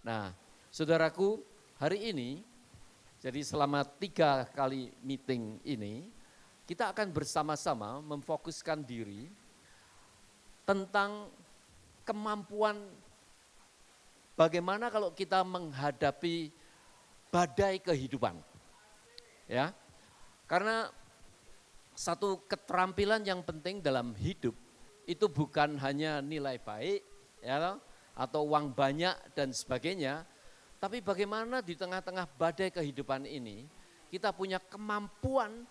Nah, saudaraku, hari ini, jadi selama 3 kali meeting ini, kita akan bersama-sama memfokuskan diri tentang kemampuan bagaimana kalau kita menghadapi badai kehidupan. Ya. Karena satu keterampilan yang penting dalam hidup itu bukan hanya nilai baik, ya, atau uang banyak dan sebagainya, tapi bagaimana di tengah-tengah badai kehidupan ini kita punya kemampuan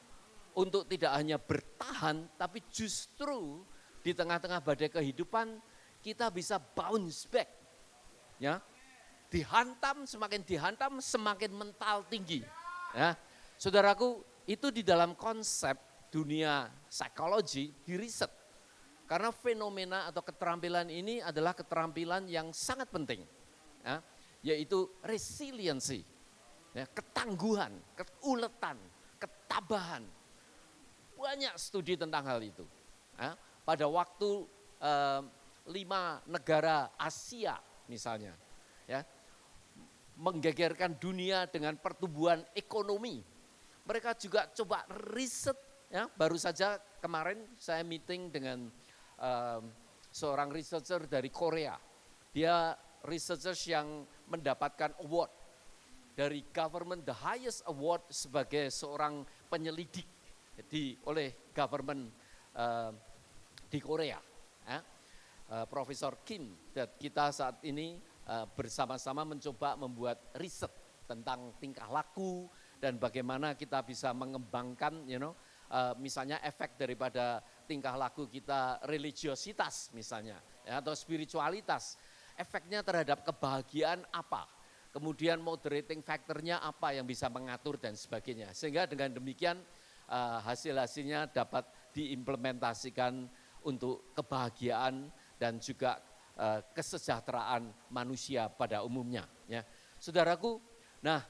untuk tidak hanya bertahan, tapi justru di tengah-tengah badai kehidupan kita bisa bounce back, ya, semakin dihantam semakin mental tinggi, ya, saudaraku, itu di dalam konsep dunia psikologi di riset. Karena fenomena atau keterampilan ini adalah keterampilan yang sangat penting, ya, yaitu resiliensi, ya, ketangguhan, keuletan, ketabahan. Banyak studi tentang hal itu. Ya. Pada waktu 5 negara Asia misalnya, ya, menggegerkan dunia dengan pertumbuhan ekonomi. Mereka juga coba riset. Ya, baru saja kemarin saya meeting dengan seorang researcher dari Korea. Dia researcher yang mendapatkan award dari government, the highest award sebagai seorang penyelidik oleh government di Korea. Ya. Profesor Kim, dan kita saat ini bersama-sama mencoba membuat riset tentang tingkah laku dan bagaimana kita bisa mengembangkan, misalnya efek daripada tingkah laku kita religiositas misalnya, ya, atau spiritualitas, efeknya terhadap kebahagiaan apa, kemudian moderating factornya apa yang bisa mengatur dan sebagainya, sehingga dengan demikian hasil-hasilnya dapat diimplementasikan untuk kebahagiaan dan juga kesejahteraan manusia pada umumnya. Ya. Saudaraku, nah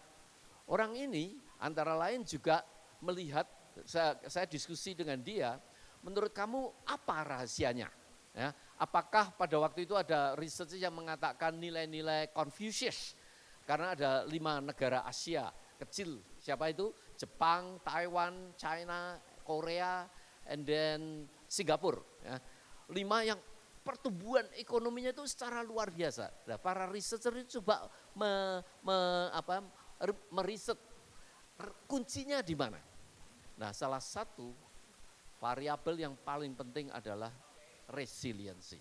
orang ini antara lain juga melihat, saya diskusi dengan dia, menurut kamu apa rahasianya? Ya, apakah pada waktu itu ada riset yang mengatakan nilai-nilai Confucius, karena ada 5 negara Asia kecil, siapa itu? Jepang, Taiwan, China, Korea, and then Singapura. Ya. 5 yang pertumbuhan ekonominya itu secara luar biasa. Nah, para researcher itu coba meriset kuncinya di mana. Nah, salah satu variabel yang paling penting adalah resiliensi.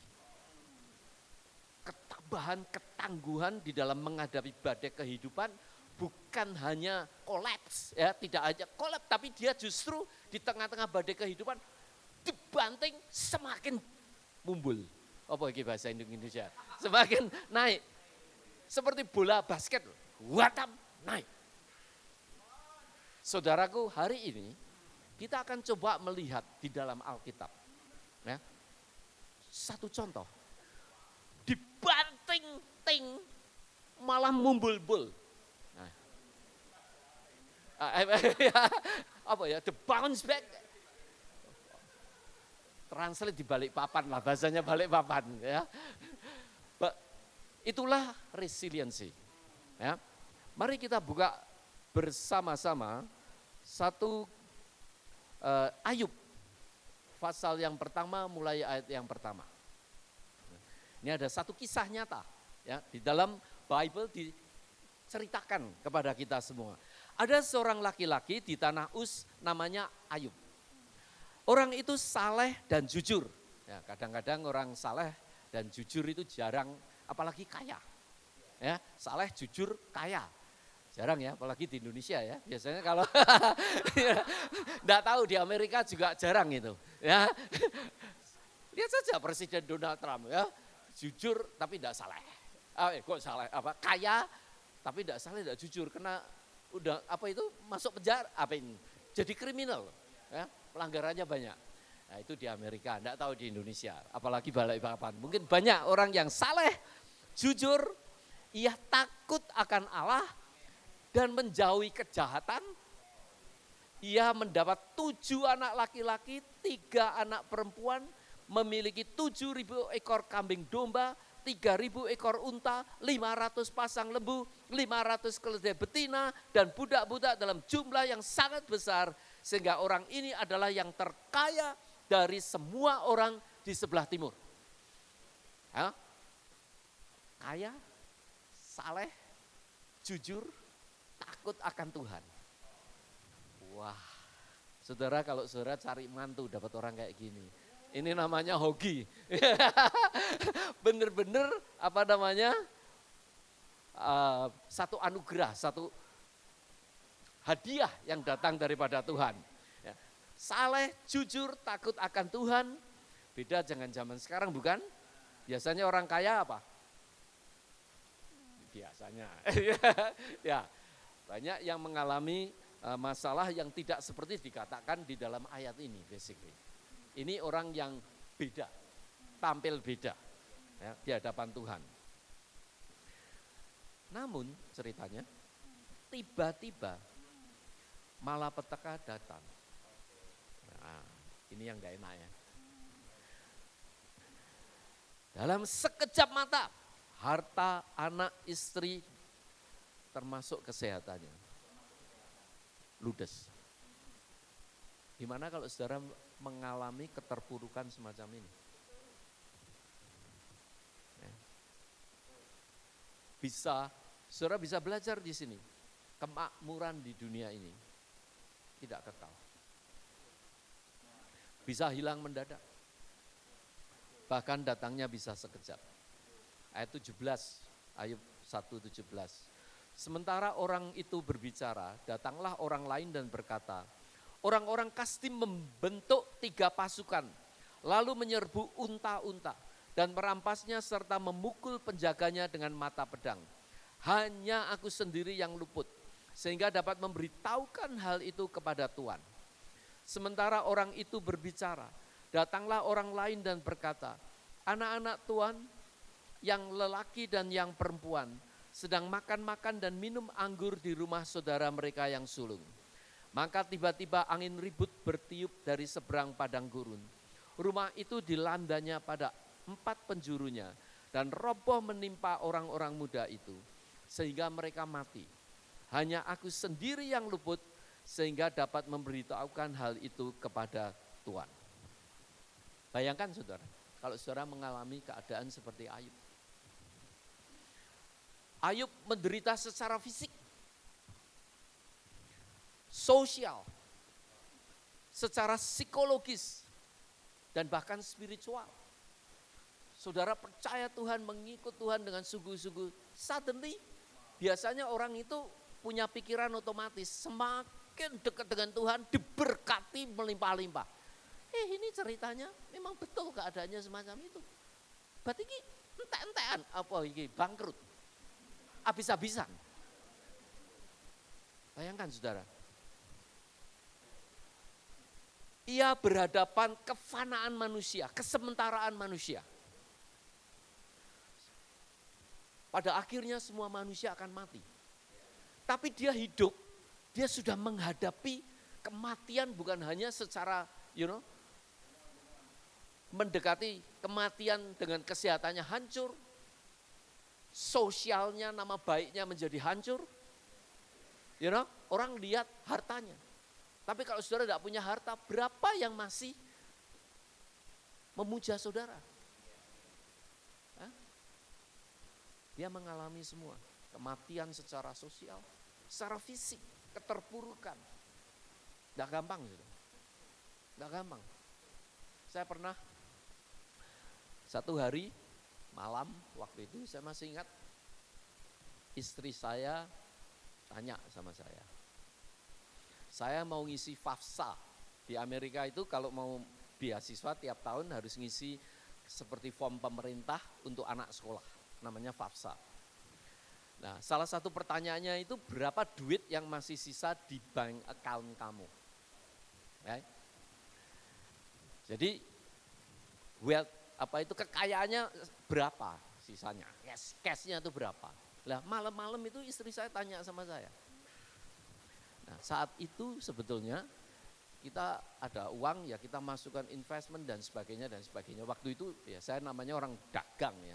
Ketabahan, ketangguhan di dalam menghadapi badai kehidupan bukan hanya kolaps, ya, tidak hanya kolaps, tapi dia justru di tengah-tengah badai kehidupan dibanting semakin mumbul. Apa ini bahasa Indonesia? Semakin naik. Seperti bola basket, watam naik. Saudaraku, hari ini kita akan coba melihat di dalam Alkitab. Ya. Satu contoh, dibanting-ting malah mumbul-bul. Nah. Apa ya, the bounce back. Translate di balik papan lah, bahasanya balik papan. Ya. Itulah resiliensi. Ya. Mari kita buka bersama-sama satu Ayub, pasal yang pertama mulai ayat yang pertama. Ini ada satu kisah nyata, ya, di dalam Bible diceritakan kepada kita semua. Ada seorang laki-laki di tanah Uz namanya Ayub. Orang itu saleh dan jujur. Ya, kadang-kadang orang saleh dan jujur itu jarang, apalagi kaya. Ya, saleh, jujur, kaya. Jarang ya, apalagi di Indonesia ya. Biasanya kalau enggak tahu di Amerika juga jarang itu, ya. Lihat saja Presiden Donald Trump, ya. Jujur tapi enggak saleh. Kok saleh apa? Kaya tapi enggak saleh, enggak jujur, kena udah apa itu masuk penjara, apa ini? Jadi kriminal, ya. Pelanggarannya banyak. Nah, itu di Amerika, enggak tahu di Indonesia, apalagi Balikpapan. Mungkin banyak orang yang saleh, jujur, ia takut akan Allah dan menjauhi kejahatan. Ia mendapat 7 anak laki-laki, 3 anak perempuan, memiliki 7.000 ekor kambing domba, 3.000 ekor unta, 500 pasang lembu, 500 keledai betina, dan budak-budak dalam jumlah yang sangat besar. Sehingga orang ini adalah yang terkaya dari semua orang di sebelah timur. Ya? Kaya, saleh, jujur, takut akan Tuhan. Wah, saudara kalau saudara cari mantu dapat orang kayak gini. Ini namanya hoki. Bener-bener apa namanya, satu anugerah, satu hadiah yang datang daripada Tuhan. Ya. Saleh, jujur, takut akan Tuhan. Beda jangan zaman sekarang bukan? Biasanya orang kaya apa? Biasanya. Ya, banyak yang mengalami masalah yang tidak seperti dikatakan di dalam ayat ini basically. Ini orang yang beda, tampil beda ya, di hadapan Tuhan. Namun ceritanya, tiba-tiba malapetaka datang. Nah, ini yang gak enak ya. Dalam sekejap mata, harta, anak, istri, termasuk kesehatannya, ludes. Gimana kalau saudara mengalami keterpurukan semacam ini? Saudara bisa belajar di sini. Kemakmuran di dunia ini tidak kekal. Bisa hilang mendadak. Bahkan datangnya bisa sekejap. Ayat 17, Ayub 1:17. Sementara orang itu berbicara, datanglah orang lain dan berkata, orang-orang Kasdim membentuk 3 pasukan, lalu menyerbu unta-unta dan merampasnya serta memukul penjaganya dengan mata pedang. Hanya aku sendiri yang luput, sehingga dapat memberitahukan hal itu kepada Tuhan. Sementara orang itu berbicara, datanglah orang lain dan berkata, anak-anak Tuhan yang lelaki dan yang perempuan sedang makan-makan dan minum anggur di rumah saudara mereka yang sulung. Maka tiba-tiba angin ribut bertiup dari seberang padang gurun. Rumah itu dilandanya pada 4 penjurunya dan roboh menimpa orang-orang muda itu sehingga mereka mati. Hanya aku sendiri yang luput sehingga dapat memberitahukan hal itu kepada Tuhan. Bayangkan saudara, kalau saudara mengalami keadaan seperti Ayub. Ayub menderita secara fisik, sosial, secara psikologis, dan bahkan spiritual. Saudara percaya Tuhan, mengikut Tuhan dengan sungguh-sungguh. Suddenly, biasanya orang itu punya pikiran otomatis, semakin dekat dengan Tuhan, diberkati melimpah-limpah. Ini ceritanya memang betul keadaannya semacam itu. Berarti ini entek-entekan, apa ini, bangkrut. Habis-habisan. Bayangkan saudara. Ia berhadapan kefanaan manusia, kesementaraan manusia. Pada akhirnya semua manusia akan mati. Tapi dia hidup, dia sudah menghadapi kematian bukan hanya secara, mendekati kematian dengan kesehatannya hancur, sosialnya, nama baiknya menjadi hancur. Orang lihat hartanya. Tapi kalau saudara tidak punya harta, berapa yang masih memuja saudara? Dia mengalami semua. Kematian secara sosial, secara fisik, keterpurukan. Tidak gampang. Tidak gampang. Saya pernah satu hari malam waktu itu saya masih ingat, istri saya tanya sama saya mau ngisi FAFSA. Di Amerika itu kalau mau beasiswa tiap tahun harus ngisi seperti form pemerintah untuk anak sekolah, namanya FAFSA. Nah, salah satu pertanyaannya itu berapa duit yang masih sisa di bank account kamu. Jadi kekayaannya berapa sisanya, cash-nya itu berapa. Lah malam-malam itu istri saya tanya sama saya. Nah saat itu sebetulnya kita ada uang ya kita masukkan investment dan sebagainya. Waktu itu ya saya namanya orang dagang ya.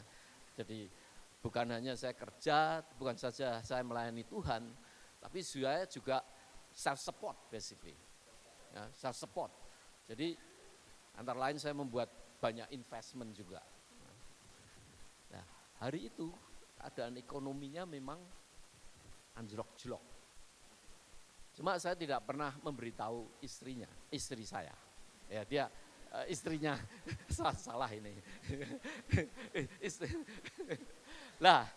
Jadi bukan hanya saya kerja, bukan saja saya melayani Tuhan, tapi saya juga self support basically. Ya, self support. Jadi antara lain saya membuat banyak investment juga. Nah, hari itu keadaan ekonominya memang anjlok-jlok. Cuma saya tidak pernah memberitahu istri saya. Ya, dia istrinya salah ini. Lah,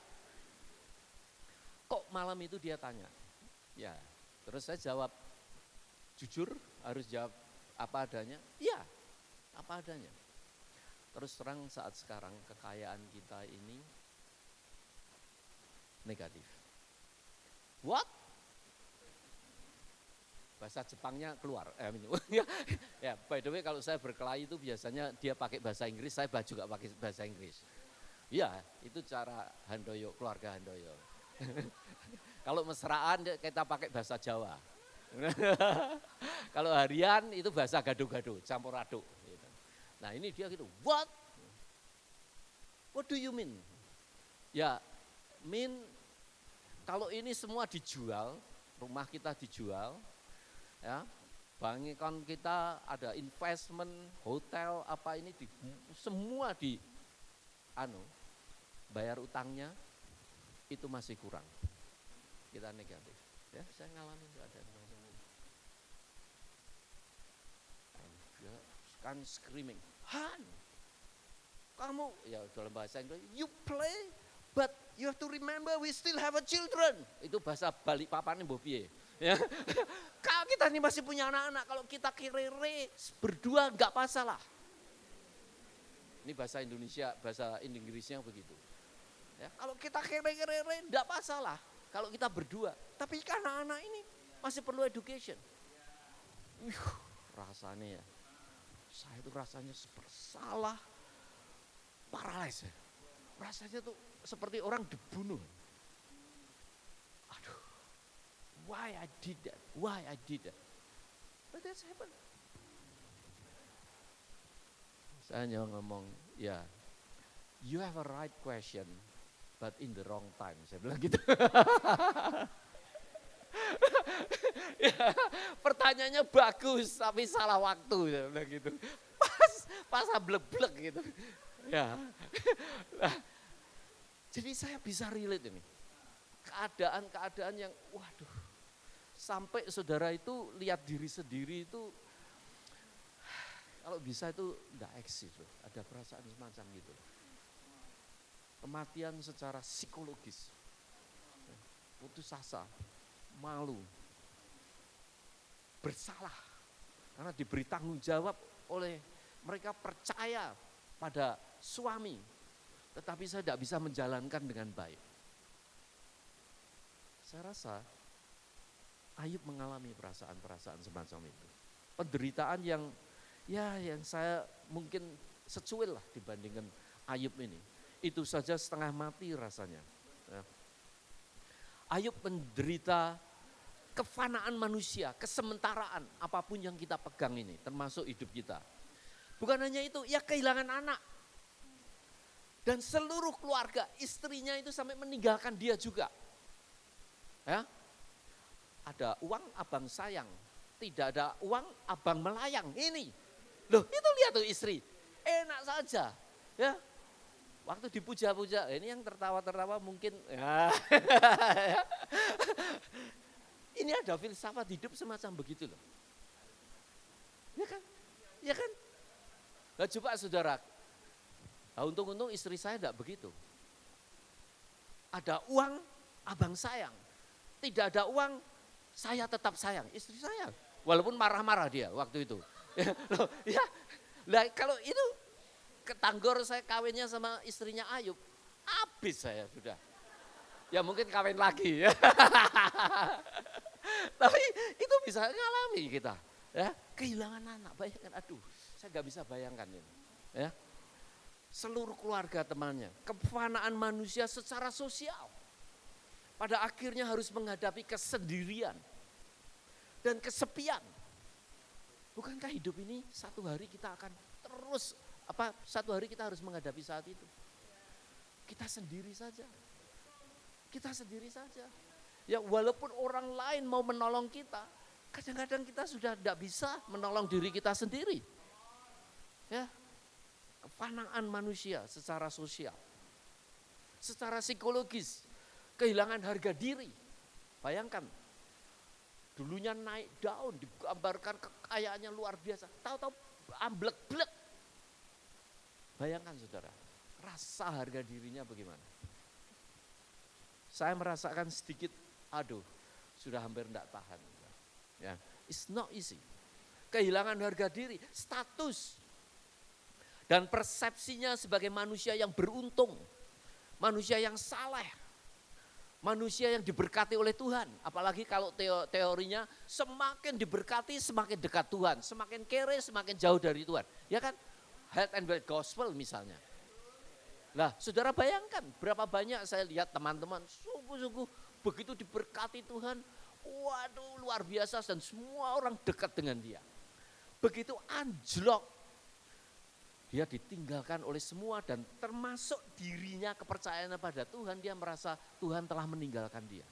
kok malam itu dia tanya? Ya, terus saya jawab jujur, harus jawab apa adanya. Iya, apa adanya. Terus terang saat sekarang kekayaan kita ini negatif. What? Bahasa Jepangnya keluar. Ya, by the way kalau saya berkelahi itu biasanya dia pakai bahasa Inggris, saya juga pakai bahasa Inggris. Iya, itu cara Handoyo, keluarga Handoyo. Kalau mesraan kita pakai bahasa Jawa. Kalau harian itu bahasa gado-gado, campur aduk. Nah ini dia gitu, what? What do you mean? Ya, mean kalau ini semua dijual, rumah kita dijual, ya, bank kita ada investment, hotel apa ini semua bayar utangnya itu masih kurang. Kita negatif. Ya, saya ngalamin keadaan macam itu. Kan screaming, Han, kamu ya dalam bahasa Inggris, you play, but you have to remember we still have a children. Itu bahasa Balikpapan Mbok piye. Ya. Kalau kita ini masih punya anak-anak, kalau kita kirere berdua enggak masalah. Ini bahasa Indonesia, bahasa Inggrisnya begitu. Ya, kalau kita kirere enggak masalah, kalau kita berdua. Tapi anak-anak ini masih perlu education. Rasanya ya. Saya itu rasanya bersalah, paralyzed. Rasanya tuh seperti orang dibunuh. Aduh, why I did that? But that's happened. Saya hanya ngomong, ya, you have a right question, but in the wrong time. Saya bilang gitu. Ya, pertanyaannya bagus tapi salah waktu, saya bilang gitu. Pas blek-blek gitu. Ya. Nah, jadi saya bisa relate ini. Keadaan-keadaan yang waduh. Sampai saudara itu lihat diri sendiri itu kalau bisa itu enggak eksis loh. Ada perasaan semacam gitu. Kematian secara psikologis. Putus asa, malu, bersalah karena diberi tanggung jawab oleh mereka percaya pada suami, tetapi saya tidak bisa menjalankan dengan baik. Saya rasa Ayub mengalami perasaan-perasaan semacam itu. Penderitaan yang saya mungkin secuil lah dibandingkan Ayub ini. Itu saja setengah mati rasanya. Ayub menderita kefanaan manusia, kesementaraan apapun yang kita pegang ini, termasuk hidup kita. Bukan hanya itu, ya kehilangan anak. Dan seluruh keluarga, istrinya itu sampai meninggalkan dia juga. Ya, ada uang abang sayang, tidak ada uang abang melayang. Ini, loh itu lihat tuh istri, enak saja. Ya, waktu dipuja-puja, ini yang tertawa-tertawa mungkin. Ya. Ini ada filsafat hidup semacam begitu loh. Ya kan? Ya kan? Nah, coba saudara, nah, untung-untung istri saya tidak begitu. Ada uang, abang sayang. Tidak ada uang, saya tetap sayang. Istri saya, walaupun marah-marah dia waktu itu. Ya, nah, kalau itu ketanggor saya kawinnya sama istrinya Ayub, habis saya sudah. Ya mungkin kawin lagi ya. Tapi itu bisa ngalami kita. Ya, kehilangan anak, bayangkan, aduh, saya nggak bisa bayangkan ini. Ya, seluruh keluarga temannya, kefanaan manusia secara sosial, pada akhirnya harus menghadapi kesendirian dan kesepian. Bukankah hidup ini satu hari kita akan terus satu hari kita harus menghadapi saat itu. Kita sendiri saja. Kita sendiri saja. Ya walaupun orang lain mau menolong kita, kadang-kadang kita sudah tidak bisa menolong diri kita sendiri. Ya, kefanaan manusia secara sosial, secara psikologis, kehilangan harga diri. Bayangkan, dulunya naik daun, digambarkan kekayaannya luar biasa, tahu-tahu amblek-blek. Bayangkan saudara, rasa harga dirinya bagaimana. Saya merasakan sedikit, aduh, sudah hampir tidak tahan. Ya, it's not easy. Kehilangan harga diri, status, dan persepsinya sebagai manusia yang beruntung, manusia yang saleh, manusia yang diberkati oleh Tuhan. Apalagi kalau teorinya semakin diberkati semakin dekat Tuhan, semakin kere semakin jauh dari Tuhan. Ya kan? Health and wealth gospel misalnya. Nah, saudara bayangkan berapa banyak saya lihat teman-teman sungguh-sungguh begitu diberkati Tuhan, waduh luar biasa dan semua orang dekat dengan dia. Begitu anjlok, dia ditinggalkan oleh semua dan termasuk dirinya kepercayaannya pada Tuhan, dia merasa Tuhan telah meninggalkan dia.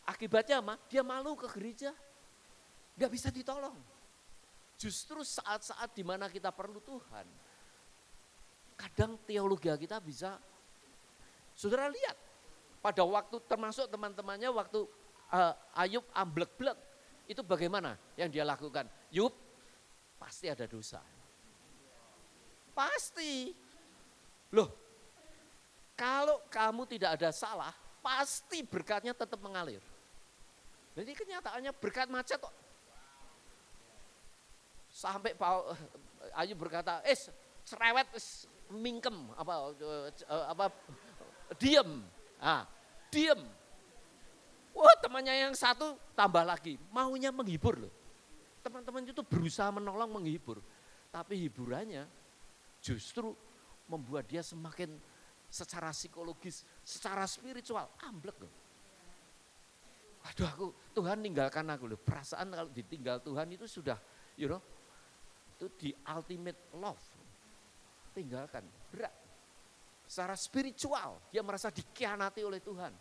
Akibatnya apa? Dia malu ke gereja, gak bisa ditolong. Justru saat-saat di mana kita perlu Tuhan, kadang teologi kita bisa, saudara lihat, pada waktu termasuk teman-temannya waktu Ayub amblek-blek, itu bagaimana yang dia lakukan? Yub, pasti ada dosa. Pasti. Loh, kalau kamu tidak ada salah, pasti berkatnya tetap mengalir. Jadi kenyataannya berkat macet kok. Sampai Ayub berkata, cerewet, mingkem, diem, diem. Wah, temannya yang satu tambah lagi, maunya menghibur loh. Teman-teman itu berusaha menolong, menghibur, tapi hiburannya justru membuat dia semakin secara psikologis, secara spiritual amblek loh. Aduh, Tuhan tinggalkan aku loh. Perasaan kalau ditinggal Tuhan itu sudah, itu di ultimate love. Tinggalkan, berat. Secara spiritual, dia merasa dikhianati oleh Tuhan.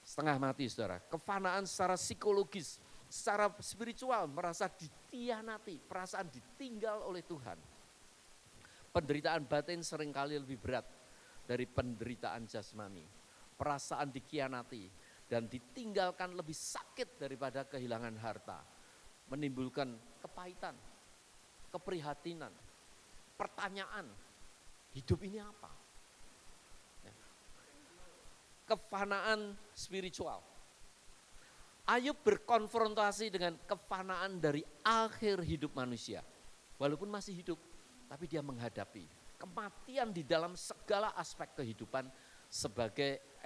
Setengah mati saudara, kefanaan secara psikologis, secara spiritual merasa dikhianati, perasaan ditinggal oleh Tuhan. Penderitaan batin seringkali lebih berat dari penderitaan jasmani. Perasaan dikhianati dan ditinggalkan lebih sakit daripada kehilangan harta. Menimbulkan kepahitan, keprihatinan, pertanyaan, hidup ini apa? Kefanaan spiritual. Ayub berkonfrontasi dengan kefanaan dari akhir hidup manusia. Walaupun masih hidup, tapi dia menghadapi kematian di dalam segala aspek kehidupan sebagai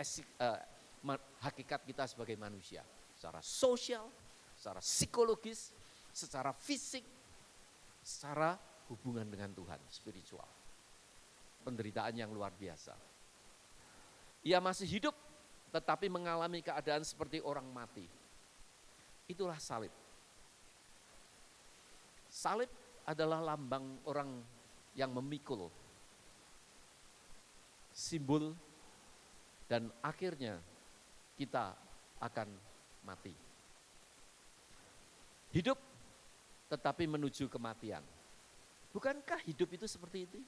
hakikat kita sebagai manusia. Secara sosial, secara psikologis, secara fisik, secara hubungan dengan Tuhan, spiritual. Penderitaan yang luar biasa. Ia masih hidup, tetapi mengalami keadaan seperti orang mati. Itulah salib. Salib adalah lambang orang yang memikul. Simbol dan akhirnya kita akan mati. Hidup, tetapi menuju kematian. Bukankah hidup itu seperti itu?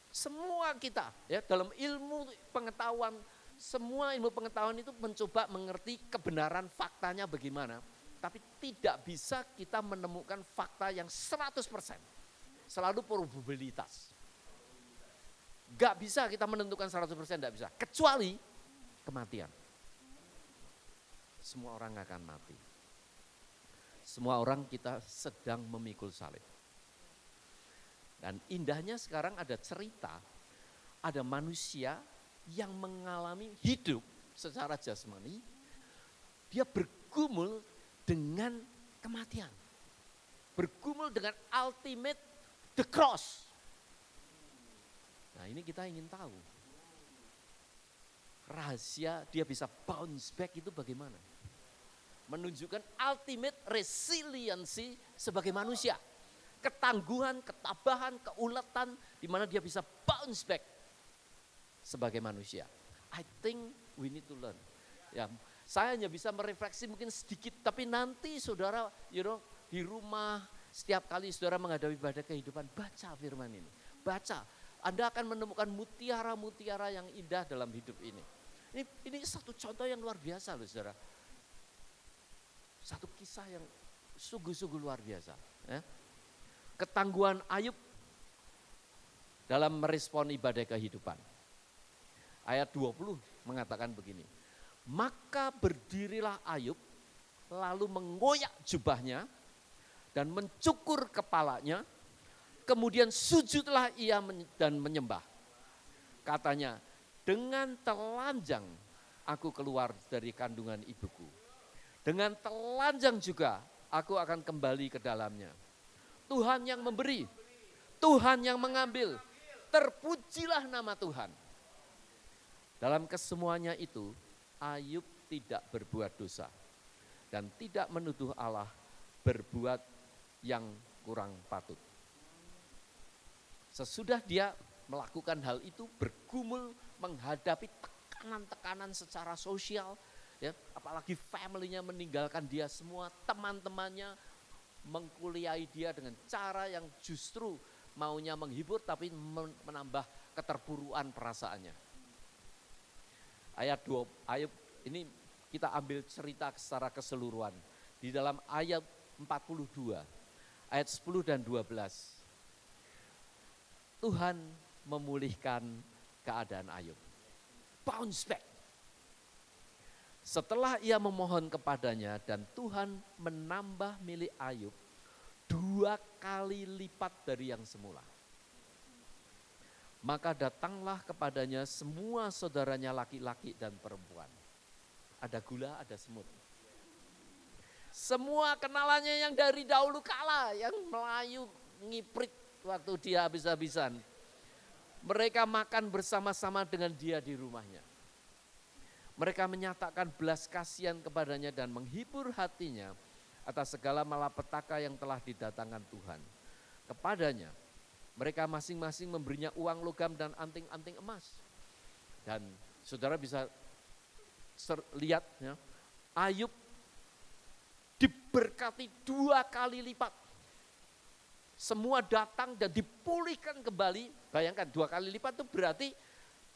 Semua kita ya dalam ilmu pengetahuan, semua ilmu pengetahuan itu mencoba mengerti kebenaran faktanya bagaimana. Tapi tidak bisa kita menemukan fakta yang 100%. Selalu probabilitas. Gak bisa kita menentukan 100%, gak bisa. Kecuali kematian. Semua orang akan mati. Semua orang kita sedang memikul salib. Dan indahnya sekarang ada cerita, ada manusia yang mengalami hidup secara jasmani, dia bergumul dengan kematian. Bergumul dengan ultimate the cross. Nah ini kita ingin tahu. Rahasia dia bisa bounce back itu bagaimana? Menunjukkan ultimate resiliency sebagai manusia. Ketangguhan, ketabahan, keuletan, di mana dia bisa bounce back sebagai manusia. I think we need to learn. Ya, saya hanya bisa merefleksi mungkin sedikit, tapi nanti saudara, di rumah setiap kali saudara menghadapi badai kehidupan, baca firman ini. Baca, Anda akan menemukan mutiara-mutiara yang indah dalam hidup ini. Ini satu contoh yang luar biasa loh saudara. Satu kisah yang sungguh-sungguh luar biasa. Ya. Ketangguhan Ayub dalam meresponi badai kehidupan. Ayat 20 mengatakan begini. Maka berdirilah Ayub lalu mengoyak jubahnya dan mencukur kepalanya. Kemudian sujudlah ia dan menyembah. Katanya, dengan telanjang aku keluar dari kandungan ibuku. Dengan telanjang juga aku akan kembali ke dalamnya. Tuhan yang memberi, Tuhan yang mengambil. Terpujilah nama Tuhan. Dalam kesemuanya itu, Ayub tidak berbuat dosa dan tidak menuduh Allah berbuat yang kurang patut. Sesudah dia melakukan hal itu, bergumul menghadapi tekanan-tekanan secara sosial, ya, apalagi family-nya meninggalkan dia semua, teman-temannya mengkuliahi dia dengan cara yang justru maunya menghibur tapi menambah keterpuruan perasaannya. Ayat 2, Ayub ini kita ambil cerita secara keseluruhan. Di dalam ayat 42, ayat 10 dan 12. Tuhan memulihkan keadaan Ayub. Bounce back. Setelah ia memohon kepadanya dan Tuhan menambah milik Ayub 2 kali lipat dari yang semula. Maka datanglah kepadanya semua saudaranya laki-laki dan perempuan. Ada gula, ada semut. Semua kenalannya yang dari dahulu kala, yang Melayu ngiprit waktu dia habis-habisan. Mereka makan bersama-sama dengan dia di rumahnya. Mereka menyatakan belas kasihan kepadanya dan menghibur hatinya atas segala malapetaka yang telah didatangkan Tuhan kepadanya. Mereka masing-masing memberinya uang logam dan anting-anting emas. Dan saudara bisa lihat ya, Ayub diberkati 2 kali lipat. Semua datang dan dipulihkan kembali. Bayangkan 2 kali lipat itu berarti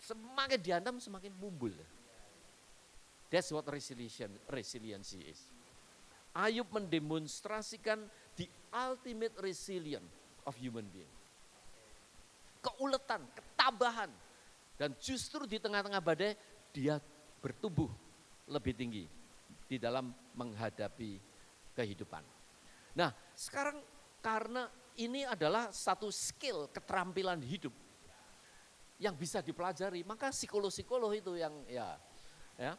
semakin dihantam semakin mumbul. That's what resiliency is. Ayub mendemonstrasikan the ultimate resilience of human being. Keuletan, ketabahan. Dan justru di tengah-tengah badai dia bertumbuh lebih tinggi di dalam menghadapi kehidupan. Nah, sekarang karena ini adalah satu skill, keterampilan hidup yang bisa dipelajari, maka psikolog-psikolog itu yang ya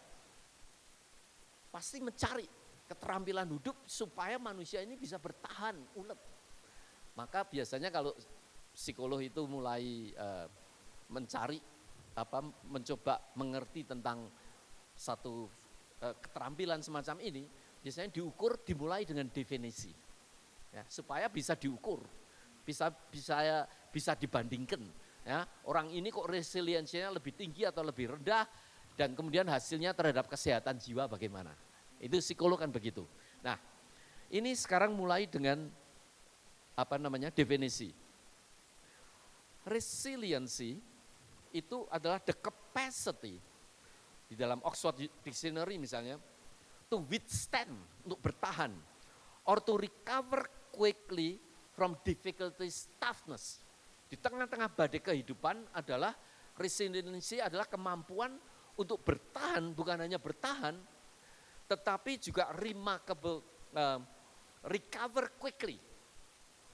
pasti mencari keterampilan hidup supaya manusia ini bisa bertahan ulet. Maka biasanya kalau psikolog itu mulai mencari mencoba mengerti tentang satu keterampilan semacam ini, biasanya diukur dimulai dengan definisi. Ya, supaya bisa diukur, bisa dibandingkan. Ya, orang ini kok resiliensinya lebih tinggi atau lebih rendah, dan kemudian hasilnya terhadap kesehatan jiwa bagaimana. Itu psikolog kan begitu. Nah, ini sekarang mulai dengan definisi. Resiliency itu adalah the capacity di dalam Oxford Dictionary misalnya, to withstand, untuk bertahan, or to recover quickly from difficulties, toughness. Di tengah-tengah badai kehidupan adalah resiliency adalah kemampuan untuk bertahan, bukan hanya bertahan, tetapi juga remarkable, recover quickly.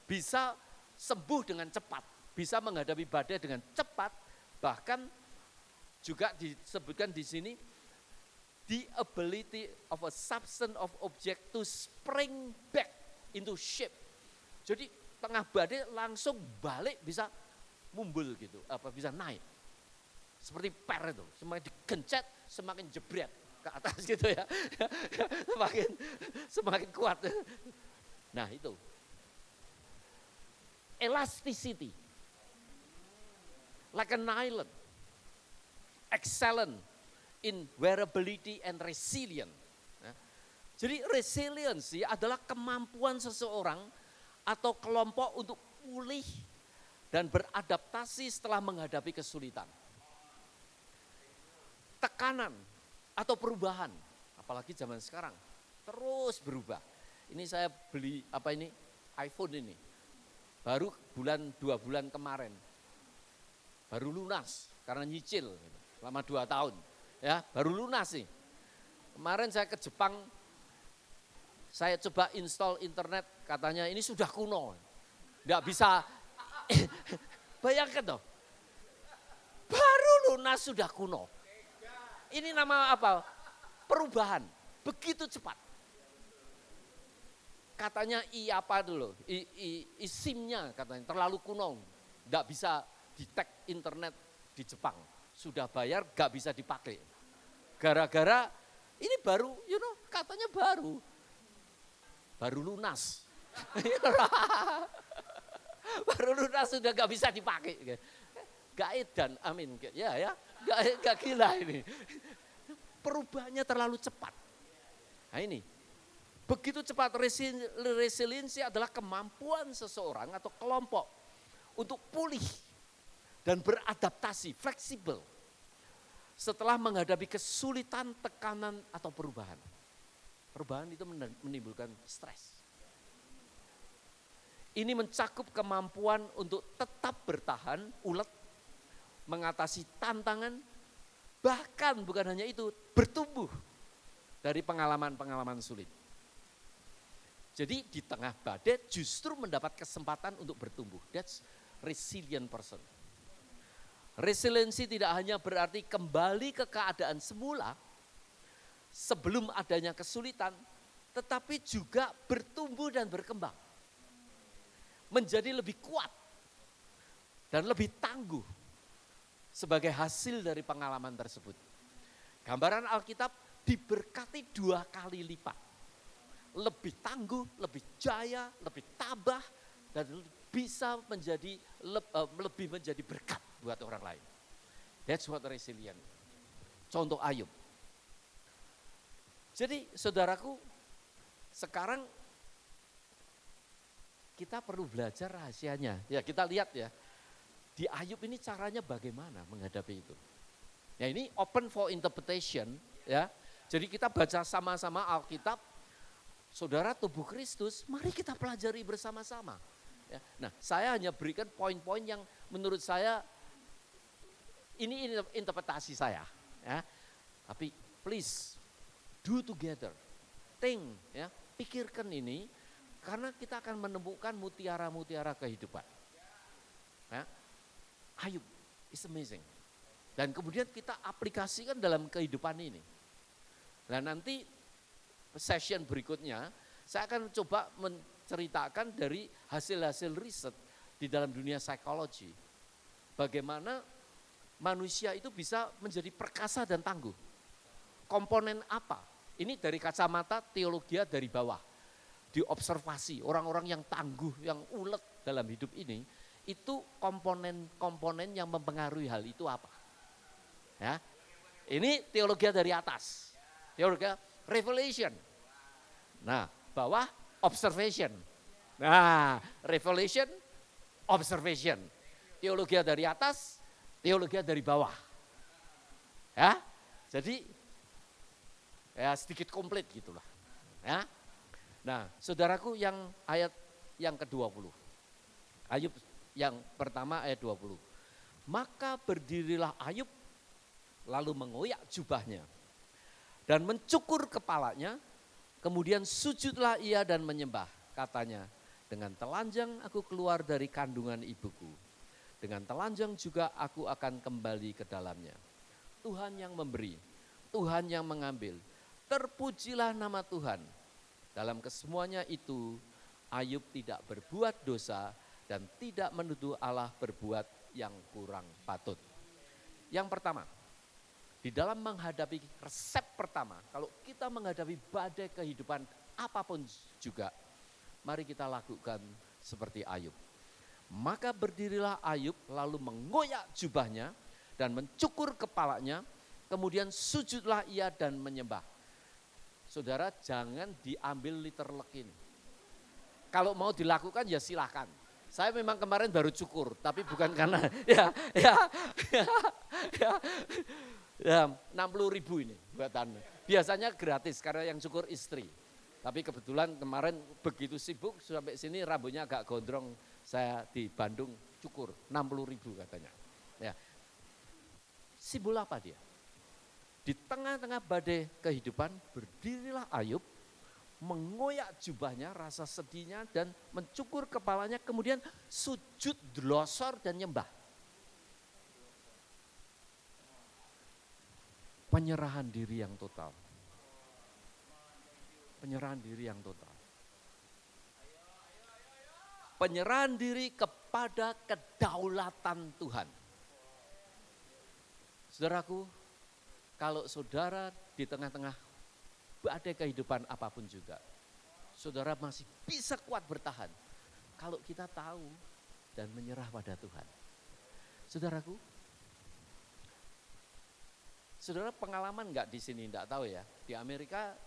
Bisa sembuh dengan cepat, bisa menghadapi badai dengan cepat, bahkan juga disebutkan di sini the ability of a substance of object to spring back into shape. Jadi tengah badai langsung balik bisa mumbul gitu, bisa naik. Seperti per itu, semakin digencet semakin jebret ke atas gitu ya. semakin kuat. Nah, itu. Elasticity. Like an island. excellent in variability and resilient. Jadi resiliency adalah kemampuan seseorang atau kelompok untuk pulih dan beradaptasi setelah menghadapi kesulitan. Tekanan atau perubahan, apalagi zaman sekarang, terus berubah. Ini saya beli iPhone ini, baru 2 bulan kemarin, baru lunas karena nyicil selama 2 tahun, ya baru lunas sih. Kemarin saya ke Jepang, saya coba install internet, katanya ini sudah kuno, nggak bisa. Bayangkan toh, baru lunas sudah kuno. Ini nama apa? Perubahan, begitu cepat. Katanya apa dulu, SIM-nya katanya terlalu kuno, nggak bisa di-tag internet di Jepang. Sudah bayar, nggak bisa dipakai. Gara-gara ini baru, katanya baru lunas. Baru lunas sudah nggak bisa dipakai. Gak edan, amin. Ya, gak gila ini. Perubahannya terlalu cepat. Nah ini, begitu cepat. Resiliensi adalah kemampuan seseorang atau kelompok untuk pulih dan beradaptasi, fleksibel setelah menghadapi kesulitan, tekanan atau perubahan. Perubahan itu menimbulkan stres. Ini mencakup kemampuan untuk tetap bertahan, ulet, mengatasi tantangan, bahkan bukan hanya itu, bertumbuh dari pengalaman-pengalaman sulit. Jadi di tengah badai justru mendapat kesempatan untuk bertumbuh. That's resilient person. Resiliensi tidak hanya berarti kembali ke keadaan semula sebelum adanya kesulitan, tetapi juga bertumbuh dan berkembang. Menjadi lebih kuat dan lebih tangguh sebagai hasil dari pengalaman tersebut. Gambaran Alkitab diberkati 2 kali lipat. Lebih tangguh, lebih jaya, lebih tabah, dan bisa lebih menjadi berkat buat orang lain. That's what resilient. Contoh Ayub. Jadi saudaraku, sekarang kita perlu belajar rahasianya. Ya kita lihat ya, di Ayub ini caranya bagaimana menghadapi itu. Ya ini open for interpretation ya. Jadi kita baca sama-sama Alkitab, saudara tubuh Kristus, mari kita pelajari bersama-sama. Ya, nah saya hanya berikan poin-poin yang menurut saya, ini interpretasi saya. Ya. Tapi please, do together, think, ya, pikirkan ini, karena kita akan menemukan mutiara-mutiara kehidupan. Ya. Ayub, it's amazing. Dan kemudian kita aplikasikan dalam kehidupan ini. Nah nanti session berikutnya, saya akan coba menceritakan dari hasil-hasil riset di dalam dunia psikologi. Bagaimana manusia itu bisa menjadi perkasa dan tangguh. Komponen apa? Ini dari kacamata teologi dari bawah. Diobservasi orang-orang yang tangguh, yang ulet dalam hidup ini, itu komponen-komponen yang mempengaruhi hal itu apa? Ya, ini teologi dari atas, teologi revelation. Nah, bawah observation. Nah, revelation, observation. Teologi dari atas, teologi dari bawah. Ya, jadi ya sedikit komplit gitulah. Ya. Nah, saudaraku yang ayat yang ke-20. Ayub yang pertama ayat 20. Maka berdirilah Ayub lalu mengoyak jubahnya dan mencukur kepalanya, kemudian sujudlah ia dan menyembah. Katanya, dengan telanjang aku keluar dari kandungan ibuku, dengan telanjang juga aku akan kembali ke dalamnya. Tuhan yang memberi, Tuhan yang mengambil, terpujilah nama Tuhan. Dalam kesemuanya itu, Ayub tidak berbuat dosa dan tidak menuduh Allah berbuat yang kurang patut. Yang pertama, di dalam menghadapi resep pertama, kalau kita menghadapi badai kehidupan apapun juga, mari kita lakukan seperti Ayub. Maka berdirilah Ayub lalu mengoyak jubahnya dan mencukur kepalanya, kemudian sujudlah ia dan menyembah. Saudara, jangan diambil literlek ini. Kalau mau dilakukan ya silahkan. Saya memang kemarin baru cukur, tapi bukan karena ya 60.000 ini buatan. Biasanya gratis karena yang cukur istri. Tapi kebetulan kemarin begitu sibuk sampai sini rambutnya agak gondrong. Saya di Bandung cukur 60.000 katanya. Ya. Simbol apa dia? Di tengah-tengah badai kehidupan berdirilah Ayub, mengoyak jubahnya, rasa sedihnya dan mencukur kepalanya, kemudian sujud, delosor dan nyembah. Penyerahan diri yang total. Penyerahan diri yang total. Penyerahan diri kepada kedaulatan Tuhan. Saudaraku, kalau saudara di tengah-tengah badai kehidupan apapun juga, saudara masih bisa kuat bertahan kalau kita tahu dan menyerah pada Tuhan. Saudaraku, saudara pengalaman enggak di sini, enggak tahu ya. Di Amerika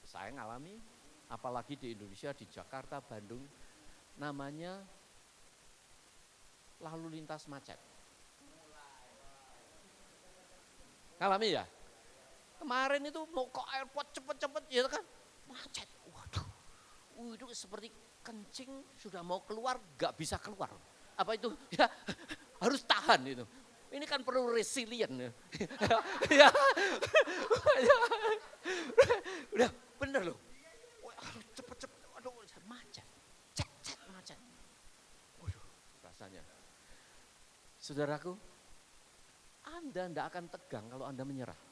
saya ngalami, apalagi di Indonesia, di Jakarta, Bandung, namanya lalu lintas macet. Ngalami ya? Kemarin itu mau ke airport cepet-cepet ya kan, macet. Waduh, itu seperti kencing sudah mau keluar, gak bisa keluar. Apa itu? Ya harus tahan itu. Ini kan perlu resilient. Ya, udah bener loh. Harus cepet-cepet, aduh macet, cet macet. Waduh, rasanya. Saudaraku, Anda tidak akan tegang kalau Anda menyerah.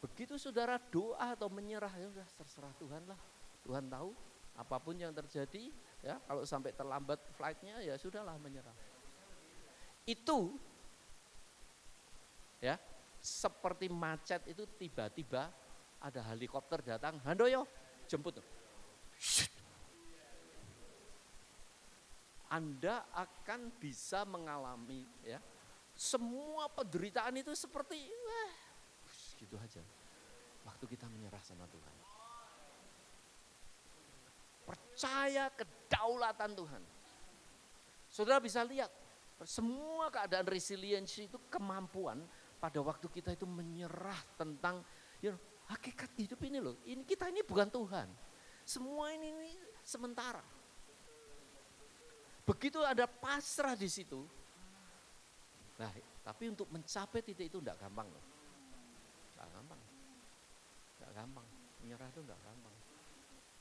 Begitu saudara doa atau menyerah, ya udah terserah Tuhan lah. Tuhan tahu apapun yang terjadi, ya kalau sampai terlambat flightnya ya sudahlah menyerah. Itu ya seperti macet itu tiba-tiba ada helikopter datang, Handoyo jemput. Anda akan bisa mengalami ya semua penderitaan itu seperti gitu aja. Waktu kita menyerah sama Tuhan. Percaya kedaulatan Tuhan. Saudara bisa lihat, semua keadaan resiliensi itu kemampuan pada waktu kita itu menyerah tentang hakikat hidup ini loh. Kita ini bukan Tuhan. Semua ini sementara. Begitu ada pasrah di situ. Nah, tapi untuk mencapai titik itu enggak gampang loh. Enggak gampang, menyerah itu enggak gampang.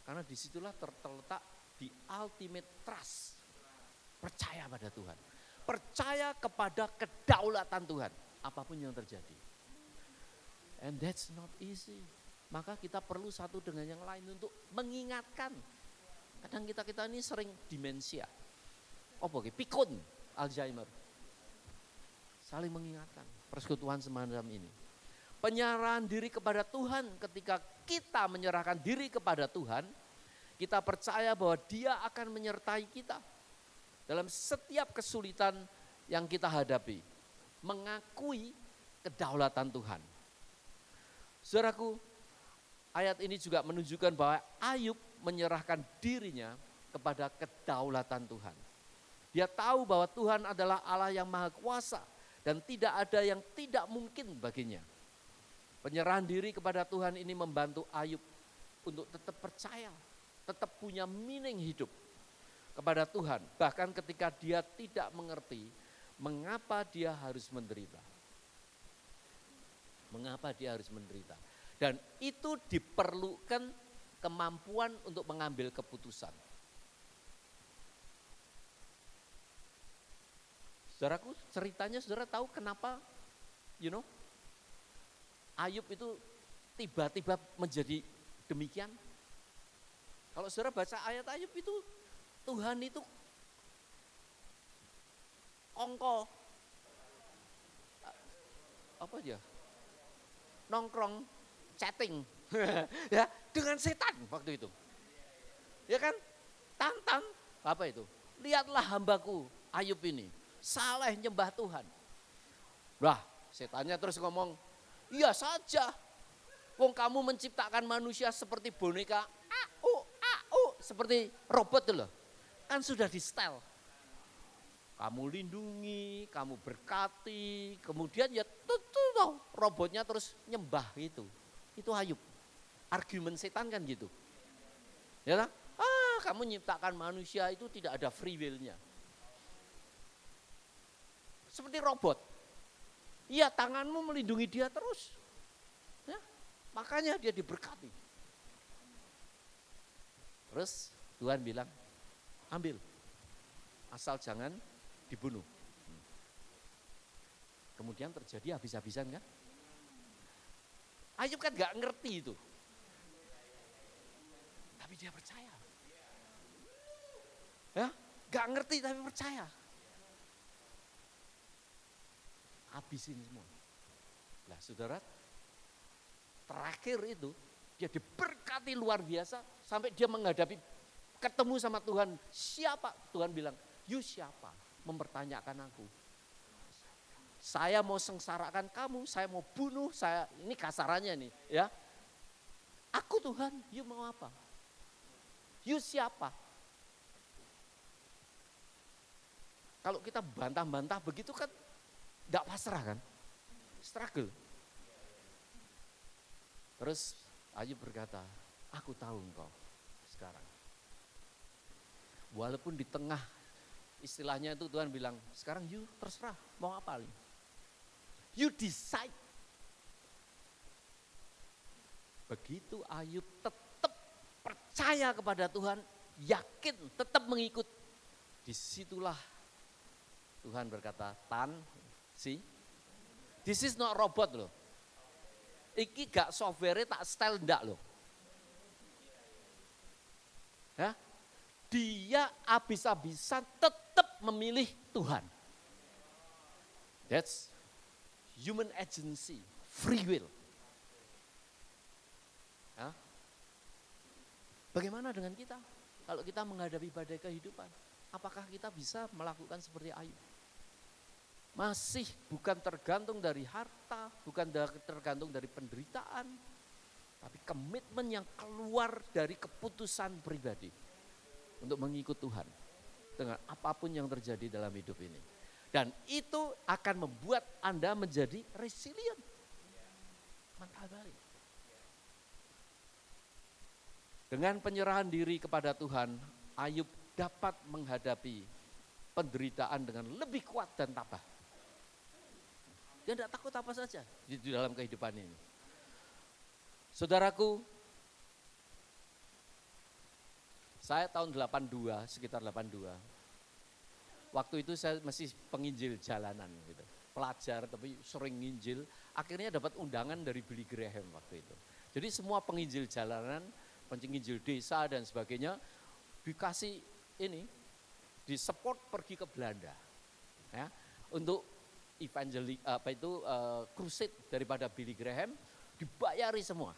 Karena disitulah terletak di ultimate trust. Percaya pada Tuhan. Percaya kepada kedaulatan Tuhan. Apapun yang terjadi. And that's not easy. Maka kita perlu satu dengan yang lain untuk mengingatkan. Kadang kita ini sering demensia. Pikun, Alzheimer. Saling mengingatkan. Persekutuan semacam ini. Penyerahan diri kepada Tuhan, ketika kita menyerahkan diri kepada Tuhan, kita percaya bahwa Dia akan menyertai kita dalam setiap kesulitan yang kita hadapi. Mengakui kedaulatan Tuhan. Saudaraku, ayat ini juga menunjukkan bahwa Ayub menyerahkan dirinya kepada kedaulatan Tuhan. Dia tahu bahwa Tuhan adalah Allah yang maha kuasa dan tidak ada yang tidak mungkin baginya. Penyerahan diri kepada Tuhan ini membantu Ayub untuk tetap percaya, tetap punya meaning hidup kepada Tuhan. Bahkan ketika dia tidak mengerti mengapa dia harus menderita. Mengapa dia harus menderita. Dan itu diperlukan kemampuan untuk mengambil keputusan. Saudaraku, ceritanya saudara tahu kenapa, Ayub itu tiba-tiba menjadi demikian. Kalau saudara baca ayat Ayub itu, Tuhan itu nongkrong, chatting ya dengan setan waktu itu. Ya kan? Tantang, lihatlah hambaku Ayub ini. saleh nyembah Tuhan. Wah, setannya terus ngomong, iya saja. Wong kamu menciptakan manusia seperti boneka, seperti robot loh. Kan sudah di setel. Kamu lindungi, kamu berkati, kemudian ya robotnya terus nyembah gitu. Itu Ayub. Argumen setan kan gitu. Ya kan? Kamu menciptakan manusia itu tidak ada free will-nya. Seperti robot. Iya, tanganmu melindungi dia terus. Ya, makanya dia diberkati. Terus Tuhan bilang, ambil. Asal jangan dibunuh. Kemudian terjadi habis-habisan kan? Ayub kan gak ngerti itu. Tapi dia percaya. Ya, gak ngerti tapi percaya. Habisin semua. Nah saudara, terakhir itu dia diberkati luar biasa sampai dia menghadapi ketemu sama Tuhan. Siapa? Tuhan bilang, you siapa? Mempertanyakan aku. Saya mau sengsarakan kamu, saya mau bunuh, ini kasarannya nih ya. Aku Tuhan, you mau apa? You siapa? Kalau kita bantah-bantah begitu kan gak pasrah kan? Struggle. Terus Ayub berkata, aku tahu engkau sekarang. Walaupun di tengah istilahnya itu Tuhan bilang, sekarang you terserah mau apa nih? You decide. Begitu Ayub tetap percaya kepada Tuhan, yakin, tetap mengikut. Disitulah Tuhan berkata, this is not robot loh. Iki gak software tak style ndak loh. Ya? Dia habis-habisan tetap memilih Tuhan. That's human agency, free will. Ya? Bagaimana dengan kita? Kalau kita menghadapi badai kehidupan, apakah kita bisa melakukan seperti Ayub? Masih bukan tergantung dari harta, bukan tergantung dari penderitaan, tapi komitmen yang keluar dari keputusan pribadi untuk mengikut Tuhan dengan apapun yang terjadi dalam hidup ini. Dan itu akan membuat Anda menjadi resilient. Mental balik. Dengan penyerahan diri kepada Tuhan, Ayub dapat menghadapi penderitaan dengan lebih kuat dan tabah. Dia tidak takut apa saja di dalam kehidupan ini. Saudaraku, saya tahun 82, sekitar 82. Waktu itu saya masih penginjil jalanan gitu. Pelajar tapi sering nginjil, akhirnya dapat undangan dari Billy Graham waktu itu. Jadi semua penginjil jalanan, penginjil desa dan sebagainya dikasih ini, disupport pergi ke Belanda. Ya, untuk evangelik crusade daripada Billy Graham dibayari semua.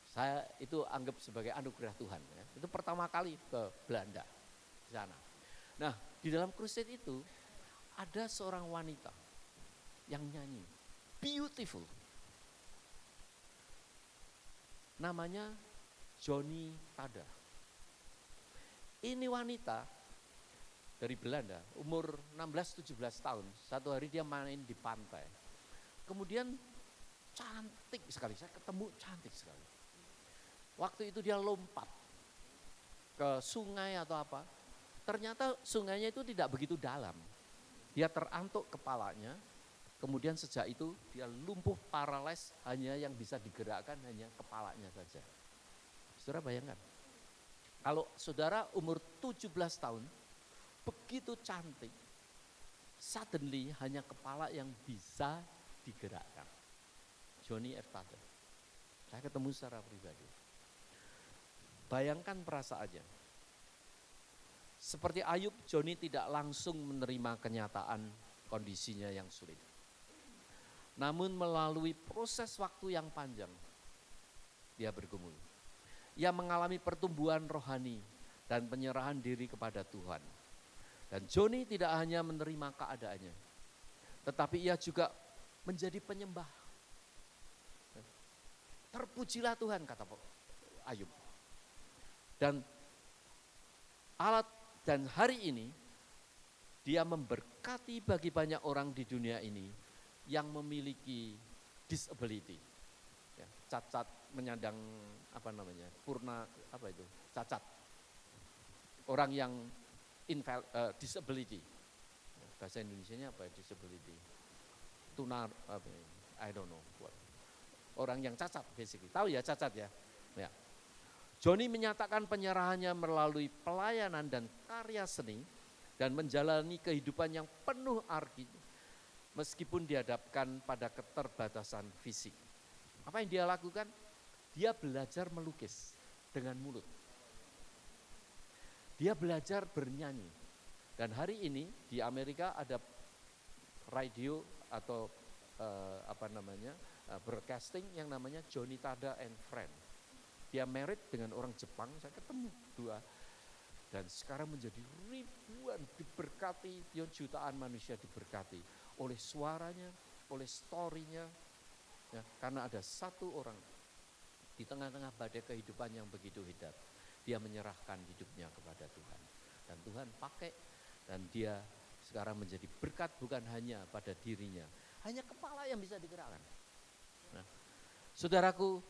Saya itu anggap sebagai anugerah Tuhan. Ya. Itu pertama kali ke Belanda di sana. Nah, di dalam crusade itu ada seorang wanita yang nyanyi, beautiful. Namanya Johnny Tada. Ini wanita dari Belanda, umur 16-17 tahun, satu hari dia main di pantai. Kemudian cantik sekali, saya ketemu cantik sekali. Waktu itu dia lompat ke sungai atau apa, ternyata sungainya itu tidak begitu dalam. Dia terantuk kepalanya, kemudian sejak itu dia lumpuh paralysis, hanya yang bisa digerakkan hanya kepalanya saja. Saudara bayangkan, kalau saudara umur 17 tahun, begitu cantik, suddenly hanya kepala yang bisa digerakkan. Johnny F. Tada. Saya ketemu secara pribadi. Bayangkan perasaannya. Seperti Ayub, Johnny tidak langsung menerima kenyataan kondisinya yang sulit. Namun melalui proses waktu yang panjang, dia bergumul. Ia mengalami pertumbuhan rohani dan penyerahan diri kepada Tuhan. Dan Joni tidak hanya menerima keadaannya, tetapi ia juga menjadi penyembah. Terpujilah Tuhan, kata Ayub. Dan hari ini dia memberkati bagi banyak orang di dunia ini yang memiliki disability, ya, cacat menyandang cacat, orang yang disability, bahasa Indonesianya apa ya, disability, I don't know what. Orang yang cacat basically, tahu ya cacat ya. Joni menyatakan penyerahannya melalui pelayanan dan karya seni dan menjalani kehidupan yang penuh arti meskipun dihadapkan pada keterbatasan fisik. Apa yang dia lakukan? Dia belajar melukis dengan mulut. Dia belajar bernyanyi. Dan hari ini di Amerika ada radio atau broadcasting yang namanya Joni Tada and Friend. Dia married dengan orang Jepang, saya ketemu dua. Dan sekarang menjadi ribuan diberkati, jutaan manusia diberkati oleh suaranya, oleh story-nya. Ya, karena ada satu orang di tengah-tengah badai kehidupan yang begitu hebat. Dia menyerahkan hidupnya kepada Tuhan. Dan Tuhan pakai, dan dia sekarang menjadi berkat bukan hanya pada dirinya. Hanya kepala yang bisa digerakkan. Nah, saudaraku,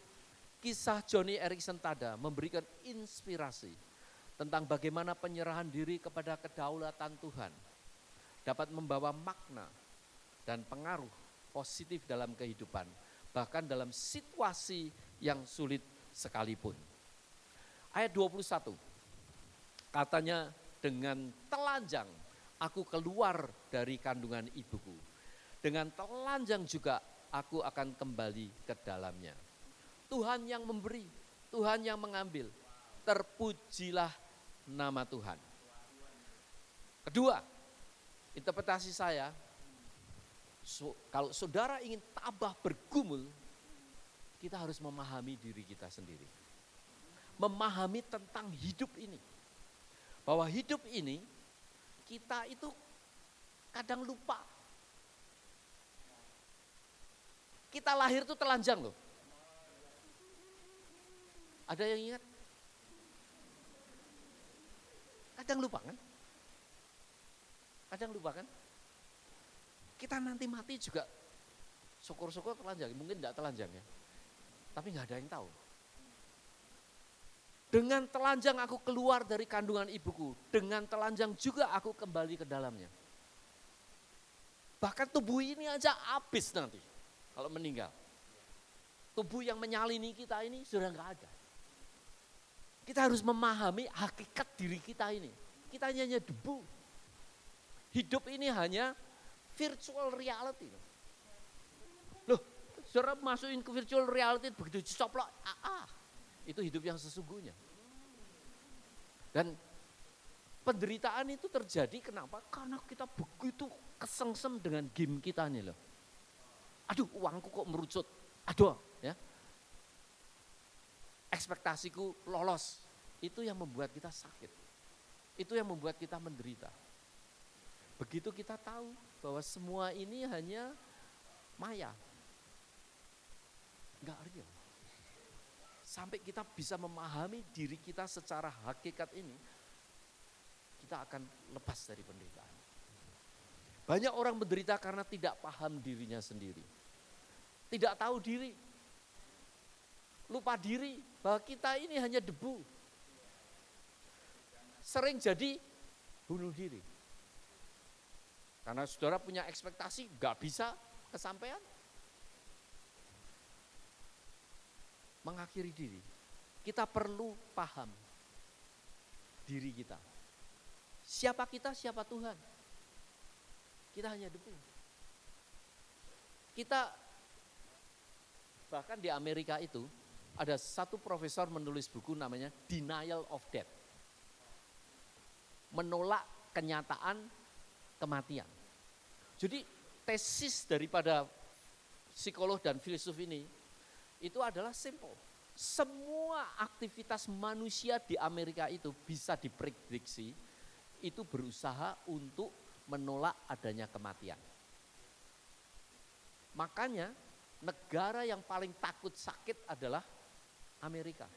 kisah Joni Eareckson Tada memberikan inspirasi tentang bagaimana penyerahan diri kepada kedaulatan Tuhan dapat membawa makna dan pengaruh positif dalam kehidupan, bahkan dalam situasi yang sulit sekalipun. Ayat 21, katanya, dengan telanjang aku keluar dari kandungan ibuku. Dengan telanjang juga aku akan kembali ke dalamnya. Tuhan yang memberi, Tuhan yang mengambil. Terpujilah nama Tuhan. Kedua, interpretasi saya, kalau saudara ingin tabah bergumul, kita harus memahami diri kita sendiri. Memahami tentang hidup ini. Bahwa hidup ini, kita itu kadang lupa. Kita lahir itu telanjang loh. Ada yang ingat? Kadang lupa kan? Kadang lupa kan? Kita nanti mati juga syukur-syukur telanjang, mungkin enggak telanjang ya. Tapi enggak ada yang tahu. Dengan telanjang aku keluar dari kandungan ibuku, dengan telanjang juga aku kembali ke dalamnya. Bahkan tubuh ini aja habis nanti kalau meninggal. Tubuh yang menyalini kita ini sudah enggak ada. Kita harus memahami hakikat diri kita ini. Kita hanya debu. Hidup ini hanya virtual reality. Loh, saudara masukin ke virtual reality begitu dicoplok, itu hidup yang sesungguhnya. Dan penderitaan itu terjadi kenapa? Karena kita begitu kesengsem dengan game kita nih loh. Aduh, uangku kok merucut. Aduh, ya. Ekspektasiku lolos. Itu yang membuat kita sakit. Itu yang membuat kita menderita. Begitu kita tahu bahwa semua ini hanya maya. Enggak real. Sampai kita bisa memahami diri kita secara hakikat ini, kita akan lepas dari penderitaan. Banyak orang menderita karena tidak paham dirinya sendiri. Tidak tahu diri. Lupa diri bahwa kita ini hanya debu. Sering jadi bunuh diri. Karena saudara punya ekspektasi gak bisa kesampaian. Mengakhiri diri. Kita perlu paham diri kita. Siapa kita, siapa Tuhan. Kita hanya debu. Kita bahkan di Amerika itu ada satu profesor menulis buku namanya Denial of Death. Menolak kenyataan kematian. Jadi tesis daripada psikolog dan filsuf ini itu adalah simple. Semua aktivitas manusia di Amerika itu bisa diprediksi itu berusaha untuk menolak adanya kematian. Makanya negara yang paling takut sakit adalah Amerika.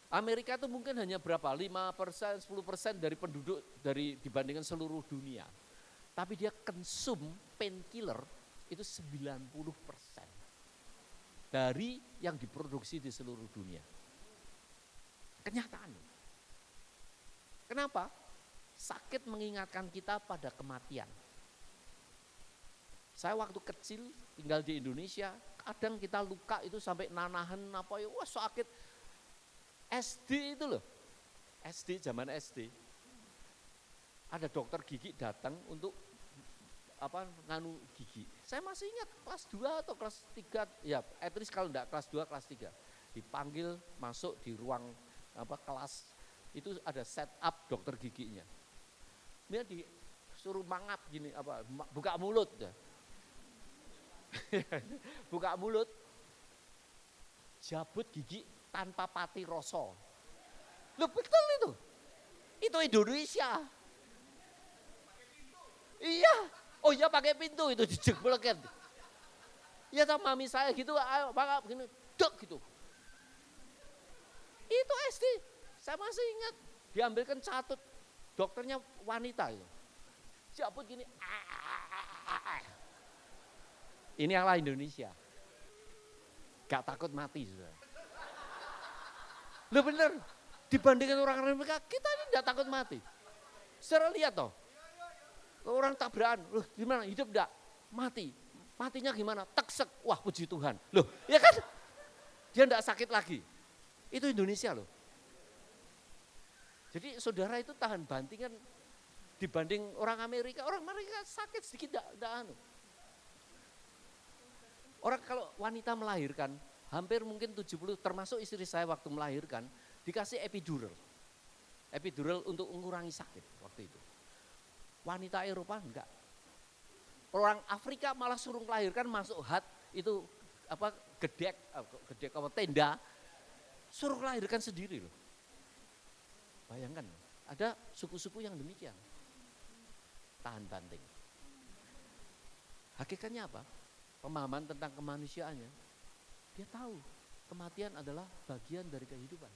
Amerika itu mungkin hanya berapa? 5%, 10% dari penduduk dibandingkan seluruh dunia. Tapi dia konsum painkiller itu 90% dari yang diproduksi di seluruh dunia. Kenyataan. Kenapa? Sakit mengingatkan kita pada kematian. Saya waktu kecil tinggal di Indonesia, kadang kita luka itu sampai nanahan apa ya, wah sakit. SD itu loh, SD, zaman SD. Ada dokter gigi datang untuk nganu gigi. Saya masih ingat kelas 2 atau kelas 3, ya at least kalau enggak kelas 2, kelas 3. Dipanggil masuk di ruang kelas, itu ada set up dokter giginya. Dia disuruh mangap gini, buka mulut. Buka mulut, jabut gigi tanpa pati rasa. Loh betul itu. Itu Indonesia. Iya. Oh iya pakai pintu itu dijebleken. Iya sama mami saya gitu, ayo mangap gini, dek gitu. Itu SD. Saya masih ingat. Diambilkan catut. Dokternya wanita itu. Jabut gini. Ini adalah Indonesia. Gak takut mati sudah. Loh bener, dibandingkan orang Amerika, kita ini tidak takut mati. Secara lihat toh, orang tabrakan, loh gimana, hidup enggak? Mati, matinya gimana? Teksek, wah puji Tuhan. Loh ya kan, dia enggak sakit lagi. Itu Indonesia loh. Jadi saudara itu tahan bantingan dibanding orang Amerika sakit sedikit enggak anu. Orang kalau wanita melahirkan, hampir mungkin 70, termasuk istri saya waktu melahirkan, dikasih epidural. Epidural untuk mengurangi sakit waktu itu. Wanita Eropa enggak. Orang Afrika malah suruh melahirkan masuk hut, itu gedek tenda, suruh melahirkan sendiri loh. Bayangkan, ada suku-suku yang demikian. Tahan banting. Hakikatnya apa? Pemahaman tentang kemanusiaannya. Dia tahu kematian adalah bagian dari kehidupan.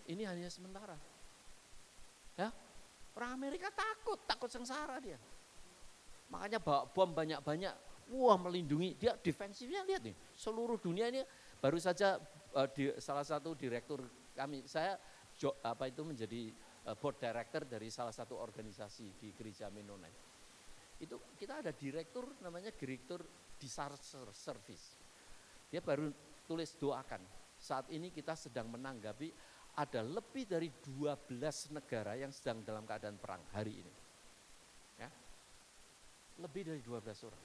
Ini hanya sementara. Ya, orang Amerika takut sengsara dia. Makanya bawa bom banyak-banyak, wah melindungi, dia defensifnya lihat nih. Seluruh dunia ini baru saja salah satu direktur kami, saya menjadi board director dari salah satu organisasi di gereja Mennonite. Itu kita ada direktur namanya direktur disaster service. Dia baru tulis doakan. Saat ini kita sedang menanggapi ada lebih dari 12 negara yang sedang dalam keadaan perang hari ini. Ya. Lebih dari 12 orang.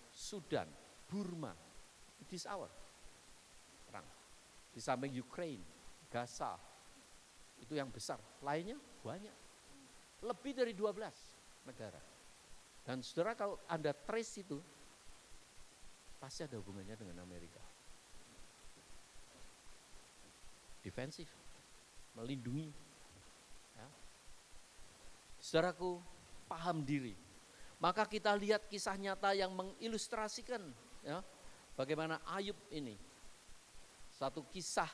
Sudan, Burma, this hour perang. Di samping Ukraine, Gaza, itu yang besar. Lainnya banyak. Lebih dari 12 negara. Dan saudara kalau Anda trace itu, pasti ada hubungannya dengan Amerika. Defensif, melindungi. Ya. Saudaraku, paham diri. Maka kita lihat kisah nyata yang mengilustrasikan ya, bagaimana Ayub ini. Satu kisah,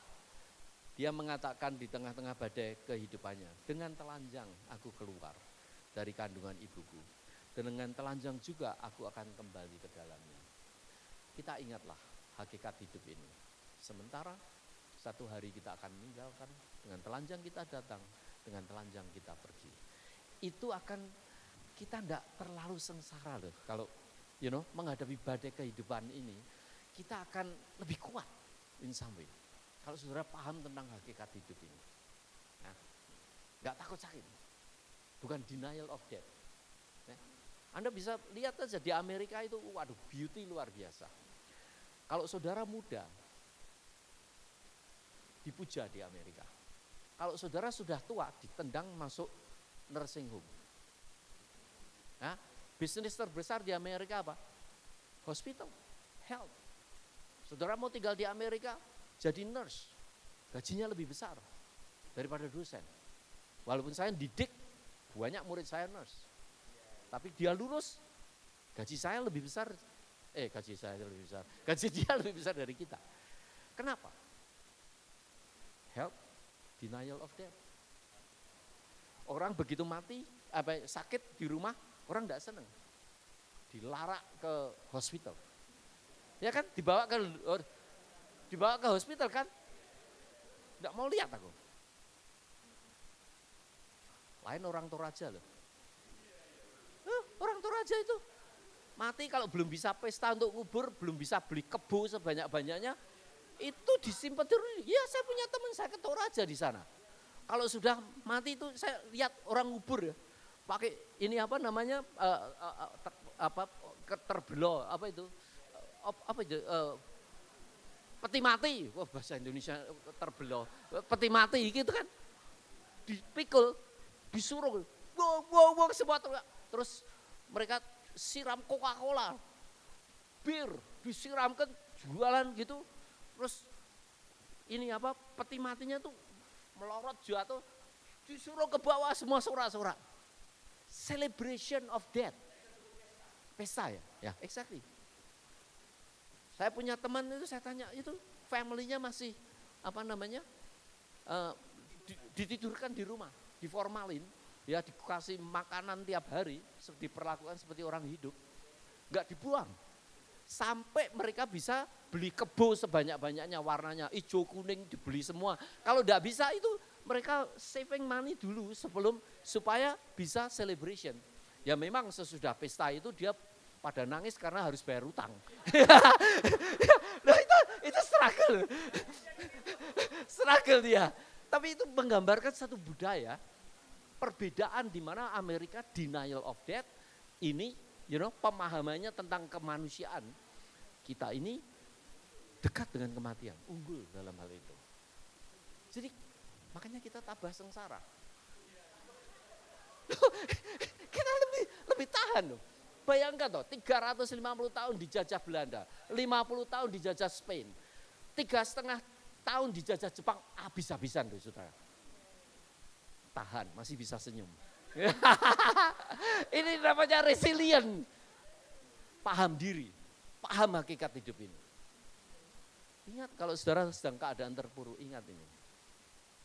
dia mengatakan di tengah-tengah badai kehidupannya, dengan telanjang aku keluar dari kandungan ibuku. Dan dengan telanjang juga aku akan kembali ke dalamnya. Kita ingatlah hakikat hidup ini. Sementara satu hari kita akan meninggalkan, dengan telanjang kita datang, dengan telanjang kita pergi. Itu akan, kita tidak terlalu sengsara loh. Kalau menghadapi badai kehidupan ini, kita akan lebih kuat in some way. Kalau saudara paham tentang hakikat hidup ini. Nah, gak takut sakit. Bukan denial of death. Nah, Anda bisa lihat aja di Amerika itu, waduh beauty luar biasa. Kalau saudara muda, dipuja di Amerika. Kalau saudara sudah tua, ditendang masuk nursing home. Nah, bisnis terbesar di Amerika apa? Hospital, health. Saudara mau tinggal di Amerika, jadi nurse. Gajinya lebih besar daripada dosen. Walaupun saya didik, banyak murid saya nurse. Tapi dia lulus, gaji saya lebih besar. Gaji dia lebih besar dari kita. Kenapa? Help, denial of death. Orang begitu mati, sakit di rumah, orang tidak senang. Dilarak ke hospital. Ya kan, dibawa ke hospital kan. Tidak mau lihat aku. Lain orang Toraja loh. Orang Toraja itu mati kalau belum bisa pesta untuk kubur, belum bisa beli kebo sebanyak-banyaknya, itu disimpan terus. Ya saya punya teman saya ke Toraja di sana. Kalau sudah mati itu saya lihat orang ngubur ya, pakai ini apa namanya terbelo peti mati, wah bahasa Indonesia terbelo, peti mati gitu kan, dipikul, disuruh, wow semua terus mereka siram Coca-Cola, bir disiramkan jualan gitu, terus ini apa peti matinya tuh melorot jatuh, disuruh ke bawah semua sorak-sorak. Celebration of death. Pesta ya? Ya, exactly. Saya punya teman itu saya tanya, itu family-nya masih apa namanya? Ditidurkan di rumah, diformalin, ya dikasih makanan tiap hari, diperlakukan seperti orang hidup. Enggak dibuang. Sampai mereka bisa beli kebo sebanyak-banyaknya, warnanya hijau kuning dibeli semua. Kalau enggak bisa itu mereka saving money dulu sebelum supaya bisa celebration. Ya memang sesudah pesta itu dia pada nangis karena harus bayar utang. Nah itu struggle. Struggle dia. Tapi itu menggambarkan satu budaya, perbedaan di mana Amerika denial of death, ini pemahamannya tentang kemanusiaan. Kita ini dekat dengan kematian, unggul dalam hal itu. Jadi makanya kita tabah sengsara. Kita lebih tahan loh. Bayangkan toh, 350 tahun dijajah Belanda, 50 tahun dijajah Spain, 3,5 tahun dijajah Jepang, habis-habisan loh saudara. Tahan, masih bisa senyum. Ini namanya resilient. Paham diri, paham hakikat hidup ini. Ingat kalau saudara sedang keadaan terpuruk, ingat ini.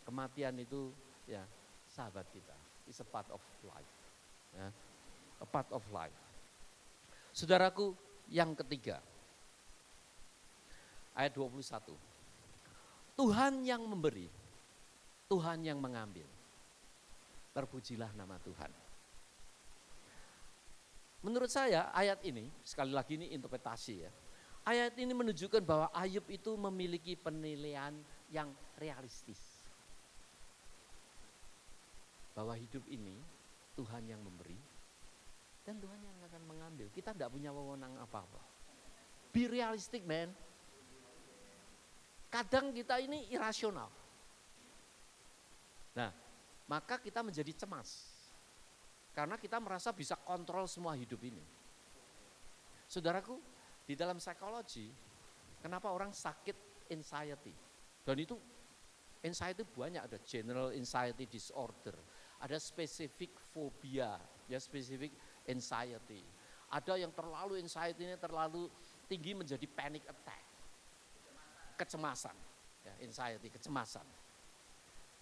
Kematian itu ya sahabat kita. It's a part of life. Ya, a part of life. Saudaraku, yang ketiga. Ayat 21. Tuhan yang memberi, Tuhan yang mengambil. Terpujilah nama Tuhan. Menurut saya ayat ini, sekali lagi ini interpretasi ya. Ayat ini menunjukkan bahwa Ayub itu memiliki penilaian yang realistis. Bahwa hidup ini Tuhan yang memberi dan Tuhan yang akan mengambil. Kita tidak punya wewenang apa-apa. Be realistic man. Kadang kita ini irasional. Nah, maka kita menjadi cemas. Karena kita merasa bisa kontrol semua hidup ini. Saudaraku, di dalam psikologi, kenapa orang sakit anxiety? Dan itu anxiety banyak, ada general anxiety disorder, ada spesifik fobia, ya spesifik anxiety. Ada yang terlalu anxiety-nya terlalu tinggi menjadi panic attack. Kecemasan, ya, anxiety, kecemasan.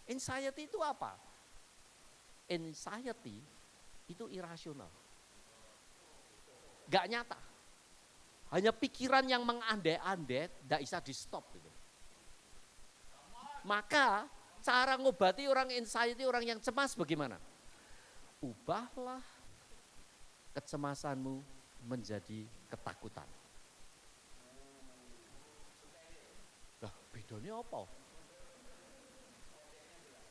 Anxiety itu apa? Anxiety itu irasional. Gak nyata. Hanya pikiran yang mengandai-andai, tidak bisa di stop. Gitu. Maka cara ngobati orang anxiety, orang yang cemas bagaimana? Ubahlah kecemasanmu menjadi ketakutan. Lah bedanya apa?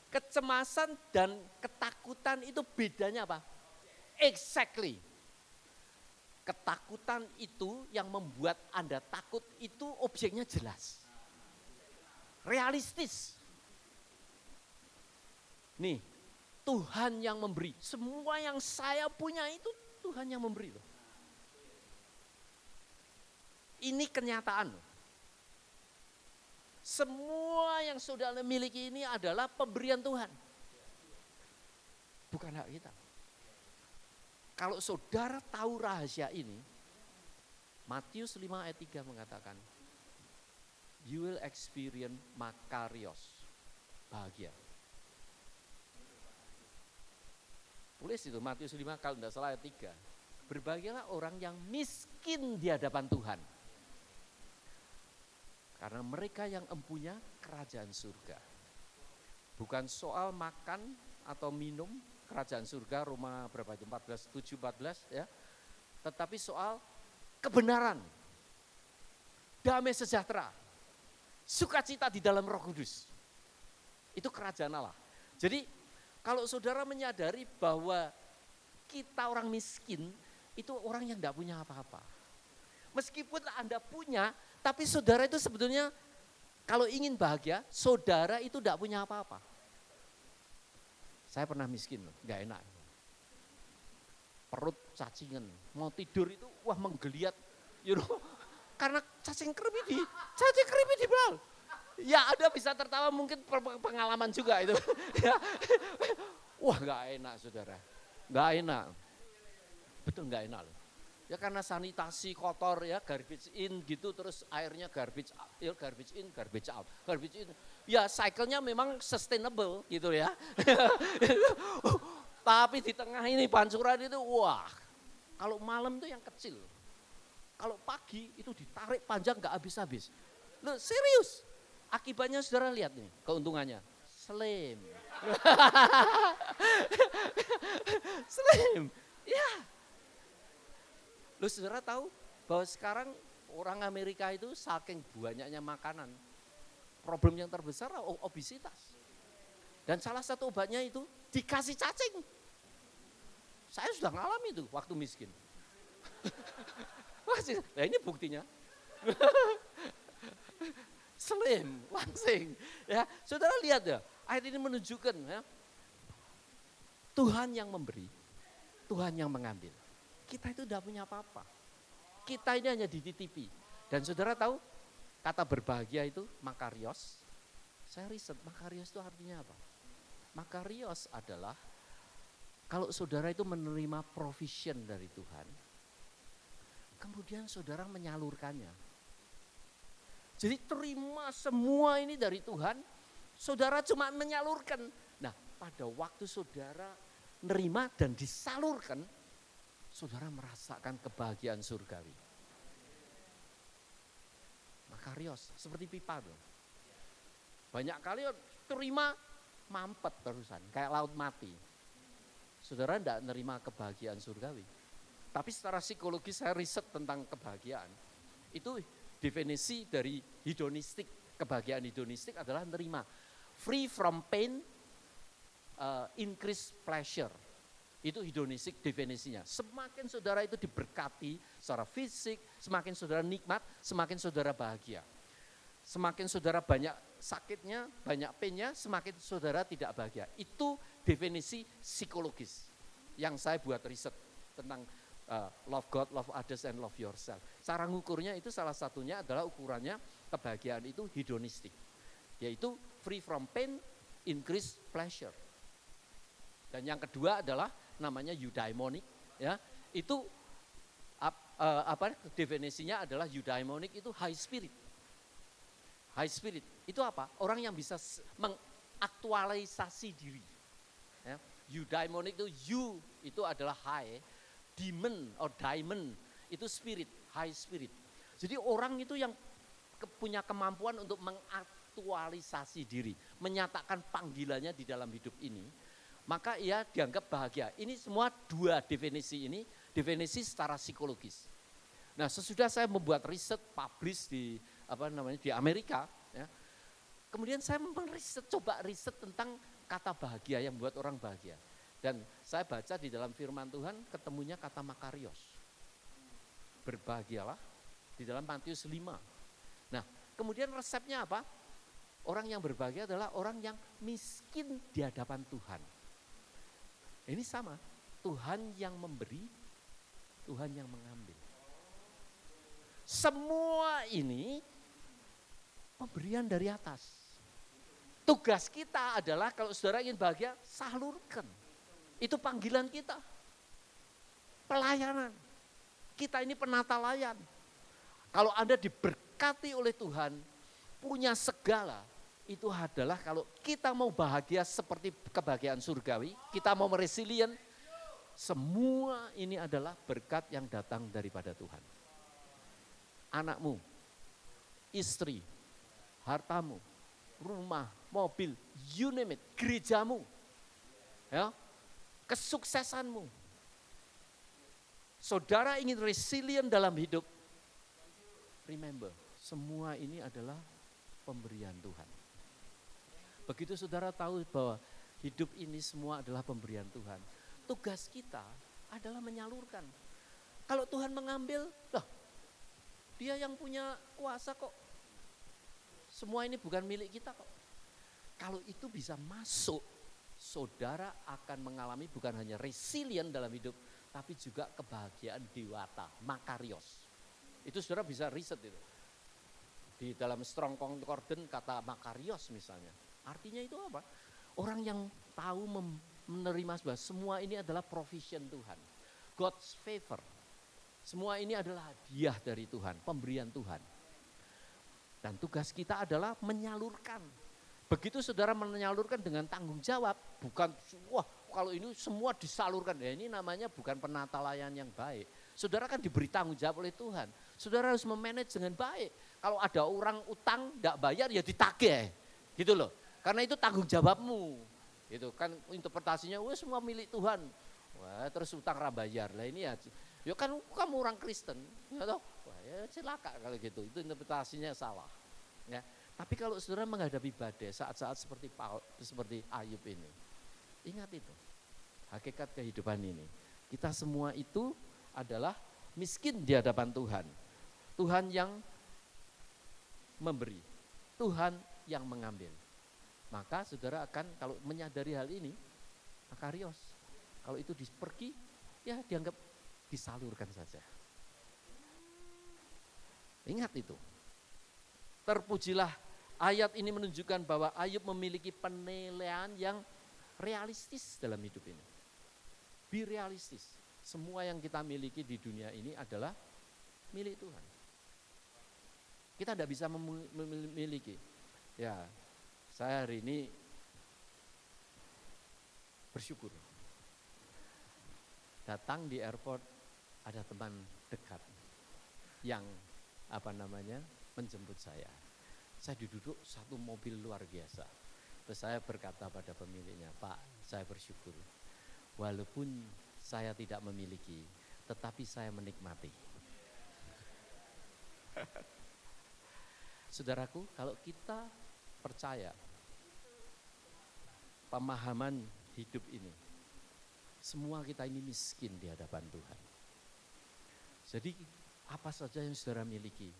Kecemasan dan ketakutan itu bedanya apa? Exactly. Ketakutan itu yang membuat Anda takut itu objeknya jelas. Realistis. Nih, Tuhan yang memberi. Semua yang saya punya itu Tuhan yang memberi. Ini kenyataan. Semua yang saudara miliki ini adalah pemberian Tuhan. bukan hak kita. Kalau saudara tahu rahasia ini, Matius 5 ayat 3 mengatakan, you will experience makarios, bahagia. Tulis itu Matius 5 kalau tidak salah ayat 3. Berbahagialah orang yang miskin di hadapan Tuhan. Karena mereka yang empunya kerajaan surga. Bukan soal makan atau minum kerajaan surga, Roma berapa itu? 7:14 ya. Tetapi soal kebenaran, damai sejahtera, sukacita di dalam Roh Kudus. Itu kerajaan Allah. Jadi kalau saudara menyadari bahwa kita orang miskin, itu orang yang tidak punya apa-apa. Meskipun Anda punya, tapi saudara itu sebetulnya kalau ingin bahagia, saudara itu tidak punya apa-apa. Saya pernah miskin loh, gak enak. Perut cacingan, mau tidur itu wah menggeliat, karena cacing kremi di bal. Ya Anda bisa tertawa mungkin pengalaman juga itu. Wah gak enak saudara, gak enak. Betul gak enak loh. Ya karena sanitasi kotor ya, garbage in gitu, terus airnya garbage in, garbage out. Garbage in, ya cycle-nya memang sustainable gitu ya. Tapi di tengah ini pancuran itu, wah kalau malam itu yang kecil. Kalau pagi itu ditarik panjang gak habis-habis. Loh serius, akibatnya saudara lihat nih keuntungannya. Slim. Slim, ya. Loh saudara tahu bahwa sekarang orang Amerika itu saking banyaknya makanan, problem yang terbesar obesitas. Dan salah satu obatnya itu dikasih cacing. Saya sudah ngalami itu waktu miskin. Nah ini buktinya. Slim, langsing. Ya, saudara lihat ya, ayat ini menunjukkan ya, Tuhan yang memberi, Tuhan yang mengambil. Kita itu tidak punya apa-apa. Kita ini hanya dititipi. Dan saudara tahu kata berbahagia itu makarios. Saya riset makarios itu artinya apa? Makarios adalah kalau saudara itu menerima provision dari Tuhan, kemudian saudara menyalurkannya. Jadi terima semua ini dari Tuhan, saudara cuma menyalurkan. Nah pada waktu saudara nerima dan disalurkan, saudara merasakan kebahagiaan surgawi. Makarios, seperti pipa tuh. Banyak kali terima mampet terusan, kayak laut mati. Saudara tidak menerima kebahagiaan surgawi. Tapi secara psikologis saya riset tentang kebahagiaan. Itu definisi dari hedonistik, kebahagiaan hedonistik adalah menerima. Free from pain, increase pleasure. Itu hedonistik definisinya. Semakin saudara itu diberkati secara fisik, semakin saudara nikmat, semakin saudara bahagia. Semakin saudara banyak sakitnya, banyak painnya, semakin saudara tidak bahagia. Itu definisi psikologis yang saya buat riset tentang love God, love others, and love yourself. Cara ngukurnya itu salah satunya adalah ukurannya kebahagiaan itu hedonistik. Yaitu free from pain, increase pleasure. Dan yang kedua adalah namanya eudaimonic, ya. Itu definisinya adalah eudaimonic itu high spirit. High spirit itu apa? Orang yang bisa mengaktualisasi diri. Ya. Eudaimonic itu adalah high, demon or diamond itu spirit, high spirit. Jadi orang itu yang punya kemampuan untuk mengaktualisasi diri, menyatakan panggilannya di dalam hidup ini. Maka ia dianggap bahagia. Ini semua dua definisi ini, definisi secara psikologis. Nah, sesudah saya membuat riset, publish di di Amerika, ya. Kemudian saya coba riset tentang kata bahagia yang membuat orang bahagia. Dan saya baca di dalam firman Tuhan ketemunya kata makarios. Berbahagialah di dalam Matius 5. Nah, kemudian resepnya apa? Orang yang berbahagia adalah orang yang miskin di hadapan Tuhan. Ini sama, Tuhan yang memberi, Tuhan yang mengambil. Semua ini pemberian dari atas. Tugas kita adalah kalau saudara ingin bahagia, salurkan. Itu panggilan kita. Pelayanan. Kita ini penata layan. Kalau Anda diberkati oleh Tuhan, punya segala, itu adalah kalau kita mau bahagia seperti kebahagiaan surgawi, kita mau resilient, semua ini adalah berkat yang datang daripada Tuhan. Anakmu, istri, hartamu, rumah, mobil, you name it, gerejamu, ya, kesuksesanmu. Saudara ingin resilient dalam hidup, remember, semua ini adalah pemberian Tuhan. Begitu saudara tahu bahwa hidup ini semua adalah pemberian Tuhan, tugas kita adalah menyalurkan. Kalau Tuhan mengambil, loh, Dia yang punya kuasa kok. Semua ini bukan milik kita kok. Kalau itu bisa masuk, saudara akan mengalami bukan hanya resilient dalam hidup, tapi juga kebahagiaan dewata, makarios. Itu saudara bisa riset itu. Di dalam Strong Concordance kata makarios misalnya. Artinya itu apa? Orang yang tahu menerima bahwa semua ini adalah provision Tuhan. God's favor. Semua ini adalah hadiah dari Tuhan, pemberian Tuhan. Dan tugas kita adalah menyalurkan. Begitu saudara menyalurkan dengan tanggung jawab, bukan wah kalau ini semua disalurkan, ya ini namanya bukan penata layan yang baik. Saudara kan diberi tanggung jawab oleh Tuhan, saudara harus memanage dengan baik. Kalau ada orang utang tidak bayar ya ditagih, gitu loh. Karena itu tanggung jawabmu, gitu kan interpretasinya, wah semua milik Tuhan, wah terus utang bayar, lah ini ya kan kamu orang Kristen, ya toh, wah ya celaka kalau gitu, itu interpretasinya salah, ya. Tapi kalau saudara menghadapi badai saat-saat seperti Ayub ini, ingat itu, hakikat kehidupan ini. Kita semua itu adalah miskin di hadapan Tuhan. Tuhan yang memberi, Tuhan yang mengambil. Maka saudara akan kalau menyadari hal ini, makarios. Kalau itu pergi, ya dianggap disalurkan saja. Ingat itu. Terpujilah. Ayat ini menunjukkan bahwa Ayub memiliki penilaian yang realistis dalam hidup ini. Be realistis. Semua yang kita miliki di dunia ini adalah milik Tuhan. Kita tidak bisa memiliki. Ya, saya hari ini bersyukur. Datang di airport ada teman dekat yang menjemput saya. Saya duduk satu mobil luar biasa. Terus saya berkata pada pemiliknya, Pak, saya bersyukur. Walaupun saya tidak memiliki, tetapi saya menikmati. Saudaraku, kalau kita percaya pemahaman hidup ini, semua kita ini miskin di hadapan Tuhan. Jadi apa saja yang saudara miliki,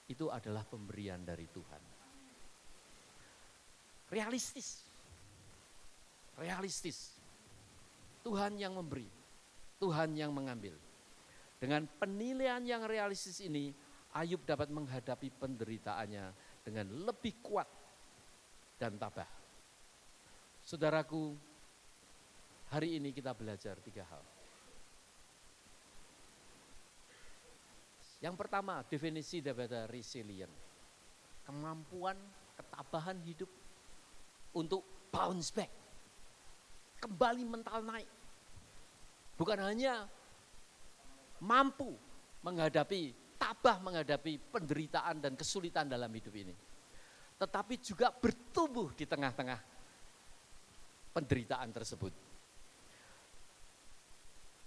itu adalah pemberian dari Tuhan. Realistis. Realistis. Tuhan yang memberi, Tuhan yang mengambil. Dengan penilaian yang realistis ini, Ayub dapat menghadapi penderitaannya dengan lebih kuat dan tabah. Saudaraku, hari ini kita belajar 3 hal. Yang pertama, definisi daripada resilient. Kemampuan, ketabahan hidup untuk bounce back. Kembali mental naik. Bukan hanya mampu menghadapi, tabah menghadapi penderitaan dan kesulitan dalam hidup ini. Tetapi juga bertumbuh di tengah-tengah penderitaan tersebut.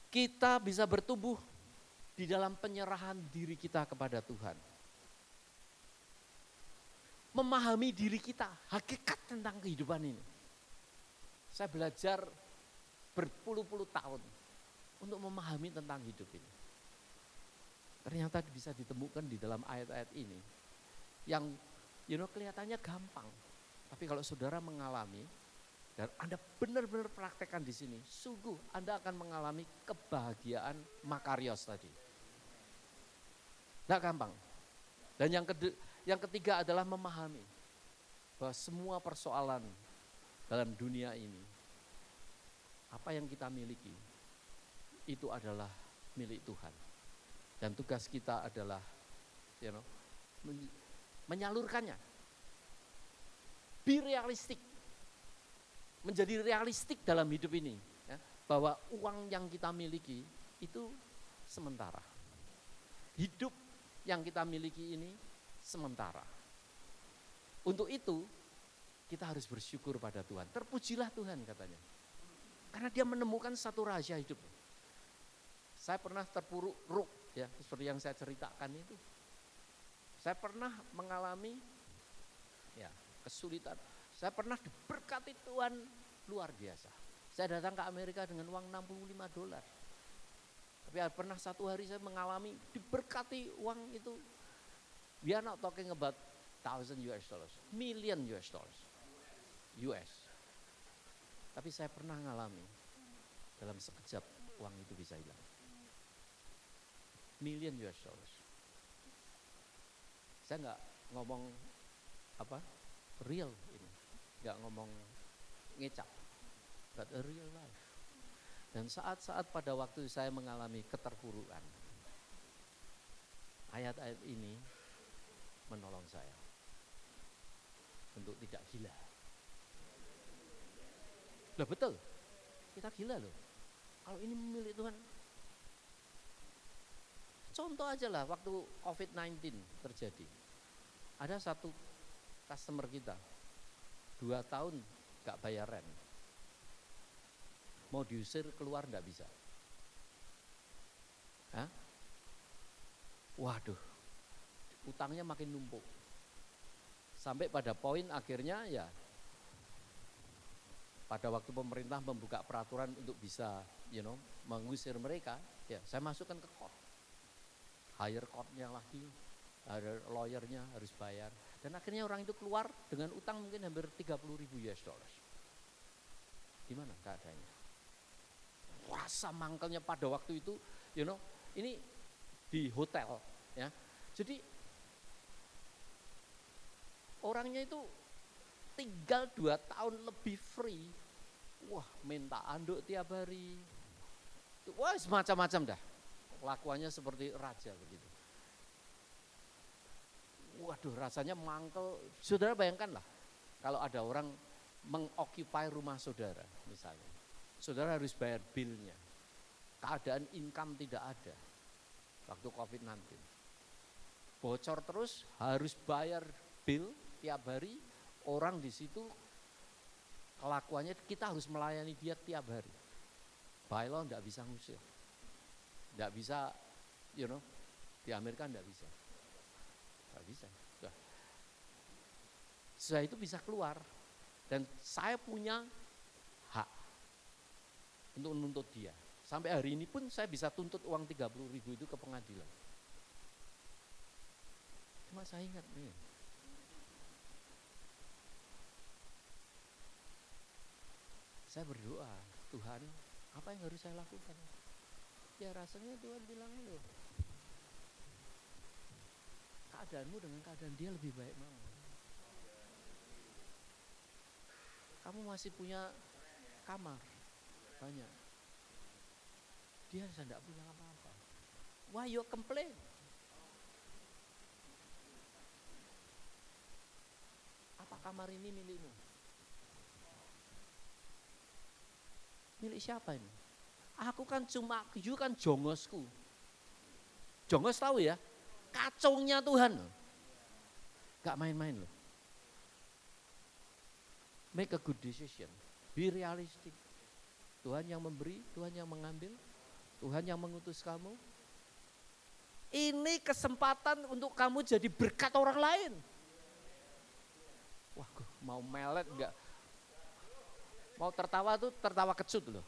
Kita bisa bertumbuh di dalam penyerahan diri kita kepada Tuhan. Memahami diri kita, hakikat tentang kehidupan ini. Saya belajar berpuluh-puluh tahun untuk memahami tentang hidup ini. Ternyata bisa ditemukan di dalam ayat-ayat ini. Yang kelihatannya gampang. Tapi kalau saudara mengalami, dan Anda benar-benar praktekkan di sini, sungguh Anda akan mengalami kebahagiaan makarios tadi. Tidak gampang. Dan yang ketiga adalah memahami bahwa semua persoalan dalam dunia ini apa yang kita miliki itu adalah milik Tuhan. Dan tugas kita adalah menyalurkannya. Be realistic. Menjadi realistik dalam hidup ini. Ya, bahwa uang yang kita miliki itu sementara. Hidup yang kita miliki ini sementara. Untuk itu kita harus bersyukur pada Tuhan. Terpujilah Tuhan katanya. Karena dia menemukan satu rahasia hidup. Saya pernah terpuruk ya, seperti yang saya ceritakan itu. Saya pernah mengalami ya, kesulitan. Saya pernah diberkati Tuhan luar biasa. Saya datang ke Amerika dengan uang $65. Tapi pernah satu hari saya mengalami diberkati uang itu. We are not talking about $1,000, million US. Tapi saya pernah mengalami dalam sekejap uang itu bisa hilang. Million US dollars. Saya nggak ngomong real ini, nggak ngomong ngecap, but a real life. Dan saat-saat pada waktu saya mengalami keterpurukan, ayat-ayat ini menolong saya untuk tidak gila. Lah betul, kita gila loh. Kalau ini milik Tuhan. Contoh aja lah waktu COVID-19 terjadi. Ada satu customer kita, 2 tahun gak bayar rent. Mau diusir keluar gak bisa. Hah? Waduh, utangnya makin numpuk. Sampai pada poin akhirnya ya, pada waktu pemerintah membuka peraturan untuk bisa mengusir mereka, ya saya masukkan ke court. Hire court-nya lagi, ada lawyer-nya harus bayar. Dan akhirnya orang itu keluar dengan utang mungkin hampir $30,000. Gimana keadaannya? Rasa mangkelnya pada waktu itu, ini di hotel, ya. Jadi orangnya itu tinggal 2 tahun lebih free. Wah, minta anduk tiap hari. Wah, semacam-macam dah. Lakuannya seperti raja begitu. Waduh, rasanya mangkel. Saudara bayangkanlah, kalau ada orang mengoccupy rumah saudara misalnya. Saudara harus bayar bilnya. Keadaan income tidak ada waktu COVID-19. Bocor terus, harus bayar bill tiap hari. Orang di situ kelakuannya kita harus melayani dia tiap hari. Bylaw enggak bisa ngusir. Enggak bisa, di Amerika enggak bisa. Enggak bisa. Setelah itu bisa keluar. Dan saya punya hak untuk menuntut dia. Sampai hari ini pun saya bisa tuntut uang 30.000 itu ke pengadilan. Cuma saya ingat nih. Saya berdoa, Tuhan, apa yang harus saya lakukan? Ya rasanya Tuhan bilang loh, keadaanmu dengan keadaan dia lebih baik mana? Kamu masih punya kamar banyak, dia tidak punya apa-apa. Why you complain? Apa kamar ini milikmu? Milik siapa ini? Aku kan cuma, you kan jongosku. Jongos tahu ya? Kacungnya Tuhan. Gak main-main loh. Make a good decision. Be realistic. Tuhan yang memberi, Tuhan yang mengambil, Tuhan yang mengutus kamu. Ini kesempatan untuk kamu jadi berkat orang lain. Wah, mau melet enggak? Mau tertawa tuh tertawa kecut loh.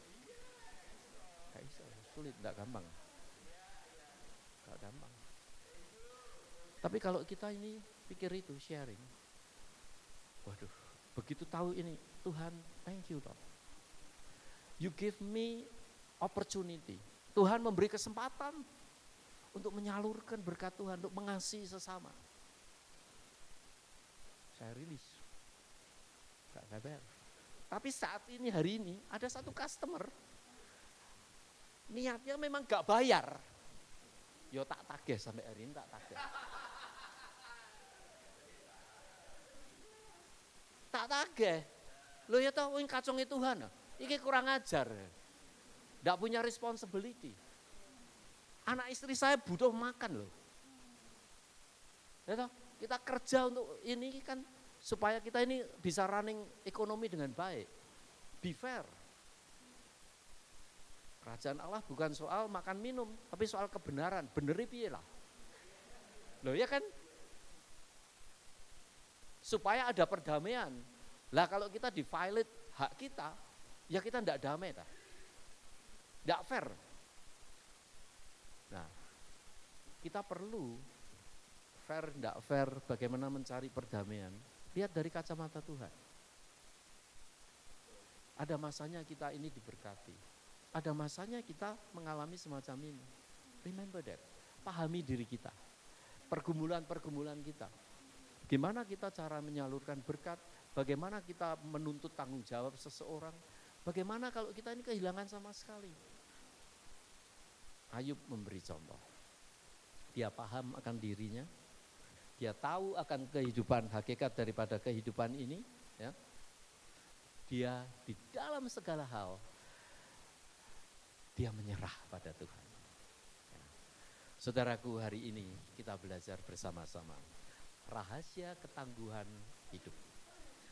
Gak bisa, sulit, enggak gampang. Enggak gampang. Tapi kalau kita ini pikir itu, sharing. Waduh, begitu tahu ini, Tuhan, thank you Lord. You give me opportunity. Tuhan memberi kesempatan untuk menyalurkan berkat Tuhan, untuk mengasihi sesama. Saya rilis. Enggak sabar. Tapi saat ini, hari ini, ada satu customer, niatnya memang gak bayar. Yo tak tagih sampai hari ini tak tagih. Tak tagih. Lo ya tau, ini kacungnya Tuhan. Ini kurang ajar. Gak punya responsibility. Anak istri saya butuh makan loh. Ya toh, kita kerja untuk ini kan supaya kita ini bisa running ekonomi dengan baik. Be fair. Kerajaan Allah bukan soal makan minum, tapi soal kebenaran. Beneri piye lah. Loh ya kan? Supaya ada perdamaian. Lah kalau kita di-violate hak kita, ya kita tidak damai dah. Tidak fair. Nah, kita perlu fair, tidak fair, bagaimana mencari perdamaian. Lihat dari kacamata Tuhan. Ada masanya kita ini diberkati. Ada masanya kita mengalami semacam ini. Remember that. Pahami diri kita. Pergumulan-pergumulan kita. Gimana kita cara menyalurkan berkat. Bagaimana kita menuntut tanggung jawab seseorang. Bagaimana kalau kita ini kehilangan sama sekali. Ayub memberi contoh. Dia paham akan dirinya. Dia tahu akan kehidupan, hakikat daripada kehidupan ini. Ya. Dia di dalam segala hal, dia menyerah pada Tuhan. Ya. Saudaraku, hari ini kita belajar bersama-sama rahasia ketangguhan hidup.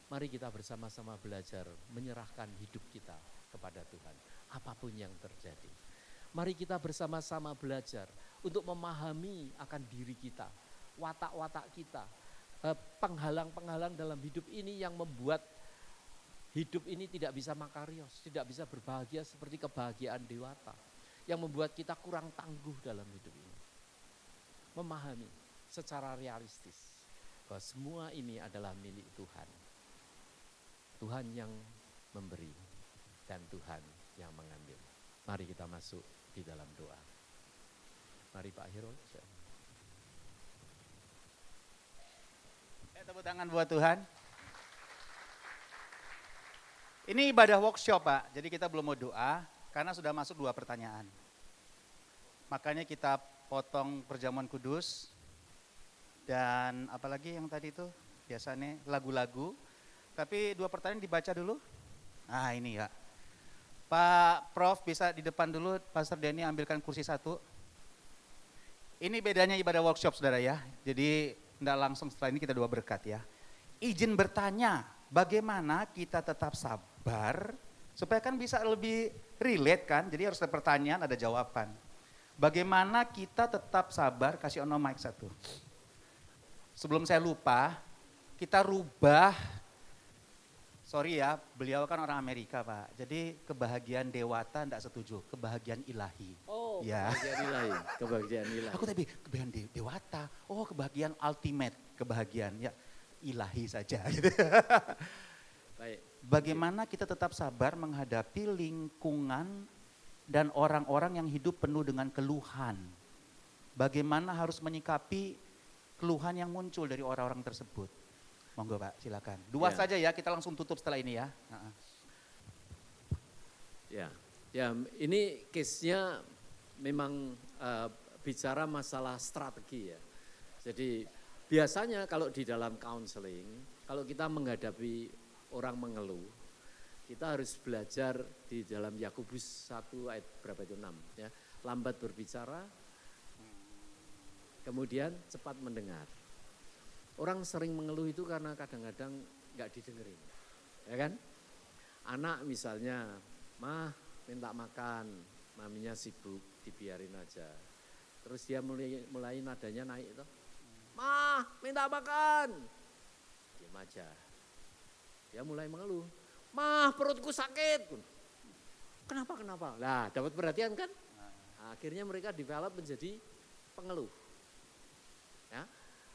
Mari kita bersama-sama belajar menyerahkan hidup kita kepada Tuhan, apapun yang terjadi. Mari kita bersama-sama belajar untuk memahami akan diri kita, watak-watak kita, penghalang-penghalang dalam hidup ini yang membuat hidup ini tidak bisa makarios, tidak bisa berbahagia seperti kebahagiaan dewata, yang membuat kita kurang tangguh dalam hidup ini. Memahami secara realistis bahwa semua ini adalah milik Tuhan. Tuhan yang memberi dan Tuhan yang mengambil. Mari kita masuk di dalam doa. Mari Pak Hiro. Tepuk tangan buat Tuhan. Ini ibadah workshop Pak, jadi kita belum mau doa karena sudah masuk 2 pertanyaan. Makanya kita potong perjamuan kudus dan apalagi yang tadi itu biasanya lagu-lagu. Tapi 2 pertanyaan dibaca dulu. Nah ini ya. Pak Prof bisa di depan dulu, Pastor Denny ambilkan kursi 1. Ini bedanya ibadah workshop saudara ya. Jadi tidak langsung setelah ini kita doa berkat ya. Izin bertanya, bagaimana kita tetap sabar supaya kan bisa lebih relate kan. Jadi harus ada pertanyaan, ada jawaban. Bagaimana kita tetap sabar, kasih ono mic 1. Sebelum saya lupa, kita rubah, sorry ya, beliau kan orang Amerika Pak. Jadi kebahagiaan dewata enggak setuju, kebahagiaan ilahi. Oh, ya. Kebahagiaan ilahi, kebahagiaan ilahi. Aku tadi kebahagiaan dewata, oh kebahagiaan ultimate, kebahagiaan ya ilahi saja. Baik. Bagaimana kita tetap sabar menghadapi lingkungan dan orang-orang yang hidup penuh dengan keluhan. Bagaimana harus menyikapi keluhan yang muncul dari orang-orang tersebut. Monggo Pak, silakan. 2 saja ya, kita langsung tutup setelah ini ya. Ya, ini case-nya memang bicara masalah strategi ya. Jadi biasanya kalau di dalam counseling, kalau kita menghadapi orang mengeluh, kita harus belajar di dalam Yakobus 1 ayat berapa itu 6 ya. Lambat berbicara, kemudian cepat mendengar. Orang sering mengeluh itu karena kadang-kadang nggak didengerin, ya kan? Anak misalnya, mah minta makan, maminya sibuk, dibiarin aja. Terus dia mulai nadanya naik itu, mah minta makan, diam aja. Dia mulai mengeluh, mah perutku sakit. Kenapa? Lah dapat perhatian kan? Nah, akhirnya mereka develop menjadi pengeluh. Ya.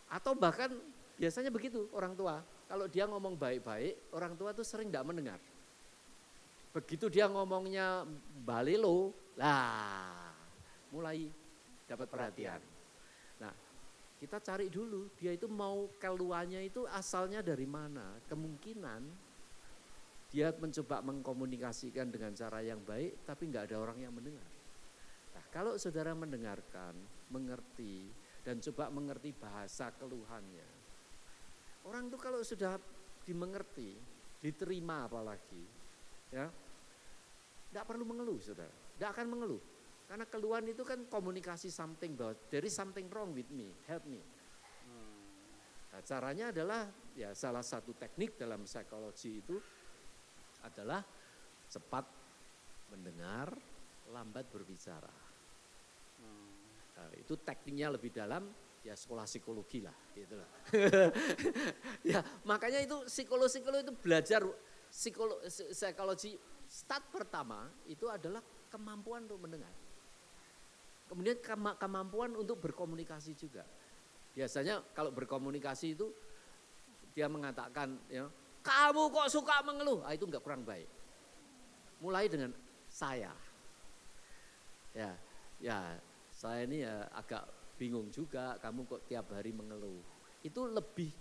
Atau bahkan biasanya begitu orang tua, kalau dia ngomong baik-baik, orang tua tuh sering tidak mendengar. Begitu dia ngomongnya balelo, lah mulai dapat perhatian. Nah, kita cari dulu dia itu mau keluarnya itu asalnya dari mana. Kemungkinan Dia mencoba mengkomunikasikan dengan cara yang baik, tapi nggak ada orang yang mendengar. Nah, kalau saudara mendengarkan, mengerti, dan coba mengerti bahasa keluhannya. Orang itu kalau sudah dimengerti, diterima apalagi, ya, nggak perlu mengeluh, saudara. Nggak akan mengeluh. Karena keluhan itu kan komunikasi something, bahwa there is something wrong with me, help me. Nah, caranya adalah, ya salah satu teknik dalam psikologi itu adalah cepat mendengar, lambat berbicara. Nah, itu tekniknya lebih dalam, ya sekolah psikologi lah, gitu lah. Ya makanya itu psikolog itu belajar psikologi start pertama itu adalah kemampuan untuk mendengar. Kemudian kemampuan untuk berkomunikasi juga. Biasanya kalau berkomunikasi itu dia mengatakan, ya, kamu kok suka mengeluh, itu enggak, kurang baik. Mulai dengan saya. Ya, saya ini ya agak bingung juga, kamu kok tiap hari mengeluh. Itu lebih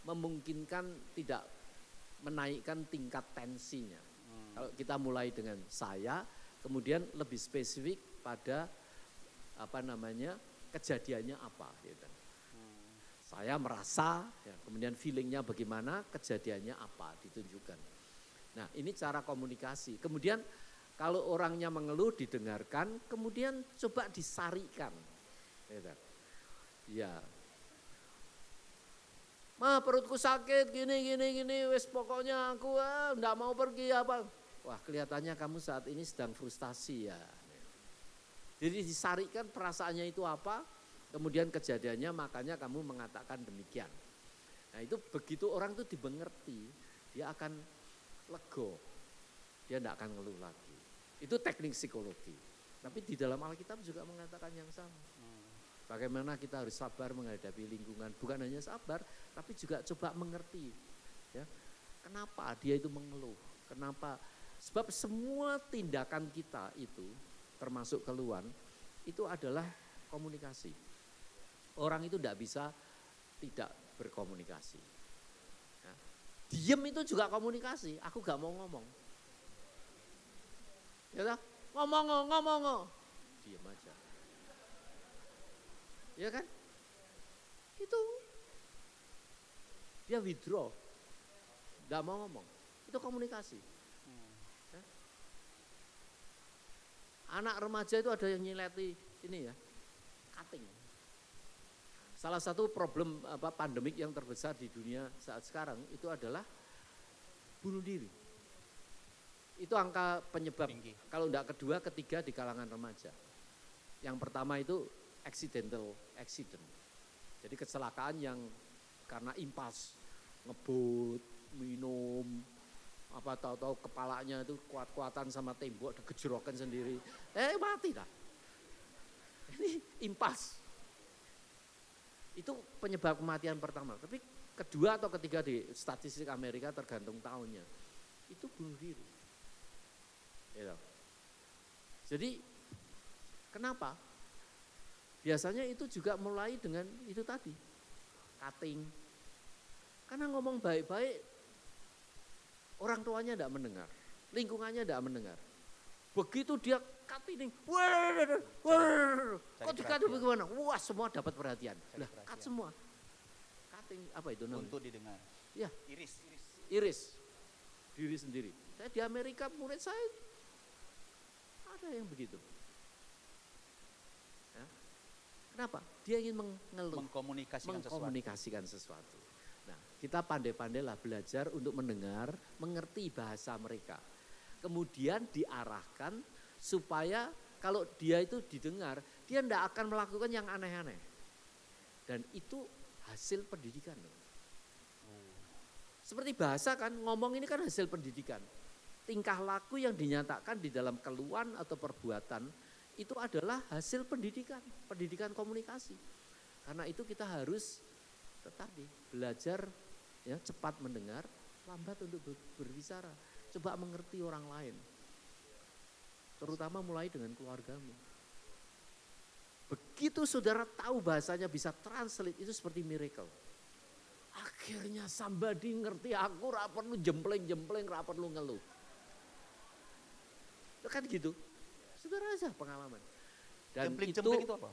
memungkinkan tidak menaikkan tingkat tensinya. Kalau kita mulai dengan saya, kemudian lebih spesifik pada kejadiannya apa. Gitu. Saya merasa, ya, kemudian feelingnya bagaimana, kejadiannya apa, ditunjukkan. Nah ini cara komunikasi. Kemudian kalau orangnya mengeluh didengarkan, kemudian coba disarikan. Gitu. Ya, perutku sakit, gini, wes pokoknya aku enggak mau pergi apa. Wah kelihatannya kamu saat ini sedang frustasi ya. Jadi disarikan perasaannya itu apa, kemudian kejadiannya, makanya kamu mengatakan demikian. Nah itu begitu orang itu dimengerti, dia akan lego, dia tidak akan ngeluh lagi. Itu teknik psikologi. Tapi di dalam Alkitab juga mengatakan yang sama. Bagaimana kita harus sabar menghadapi lingkungan, bukan hanya sabar, tapi juga coba mengerti. Ya, kenapa dia itu mengeluh, kenapa? Sebab semua tindakan kita itu, termasuk keluhan, itu adalah komunikasi. Orang itu tidak bisa tidak berkomunikasi. Ya. Diem itu juga komunikasi, aku gak mau ngomong. Ya ngomong, diem aja. Ya kan? Itu dia withdraw, gak mau ngomong. Itu komunikasi. Ya. Anak remaja itu ada yang nyileti ini ya, cutting. Salah satu problem pandemik yang terbesar di dunia saat sekarang itu adalah bunuh diri. Itu angka penyebab tinggi. Kalau enggak kedua, ketiga di kalangan remaja. Yang pertama itu accident. Jadi kecelakaan yang karena impas, ngebut, minum, tahu-tahu kepalanya itu kuat-kuatan sama tembok, ada gejrokan sendiri. Mati dah. Ini impas. Itu penyebab kematian pertama. Tapi kedua atau ketiga di statistik Amerika tergantung tahunnya. Itu bunuh diri. Gitu. Jadi kenapa? Biasanya itu juga mulai dengan itu tadi, cutting. Karena ngomong baik-baik, orang tuanya tidak mendengar, lingkungannya tidak mendengar. Begitu dia cutting, kok dikata bagaimana? Wah semua dapat perhatian. Lah cut semua. Cutting apa itu namanya? Untuk didengar. Ya. Iris. Diri sendiri. Saya di Amerika murid saya ada yang begitu. Ya. Kenapa? Dia ingin mengkomunikasikan sesuatu. Nah, kita pandai-pandailah belajar untuk mendengar, mengerti bahasa mereka. Kemudian diarahkan supaya kalau dia itu didengar, dia tidak akan melakukan yang aneh-aneh. Dan itu hasil pendidikan. Seperti bahasa kan, ngomong ini kan hasil pendidikan. Tingkah laku yang dinyatakan di dalam keluhan atau perbuatan itu adalah hasil pendidikan komunikasi. Karena itu kita harus tetapi belajar ya, cepat mendengar, lambat untuk berbicara. Coba mengerti orang lain. Terutama mulai dengan keluargamu. Begitu saudara tahu bahasanya bisa translate, itu seperti miracle. Akhirnya somebody ngerti aku, ra perlu jempleng-jempleng, ra perlu ngeluh. Kan gitu. Saudara aja pengalaman. Dan Jempling-jempling itu apa?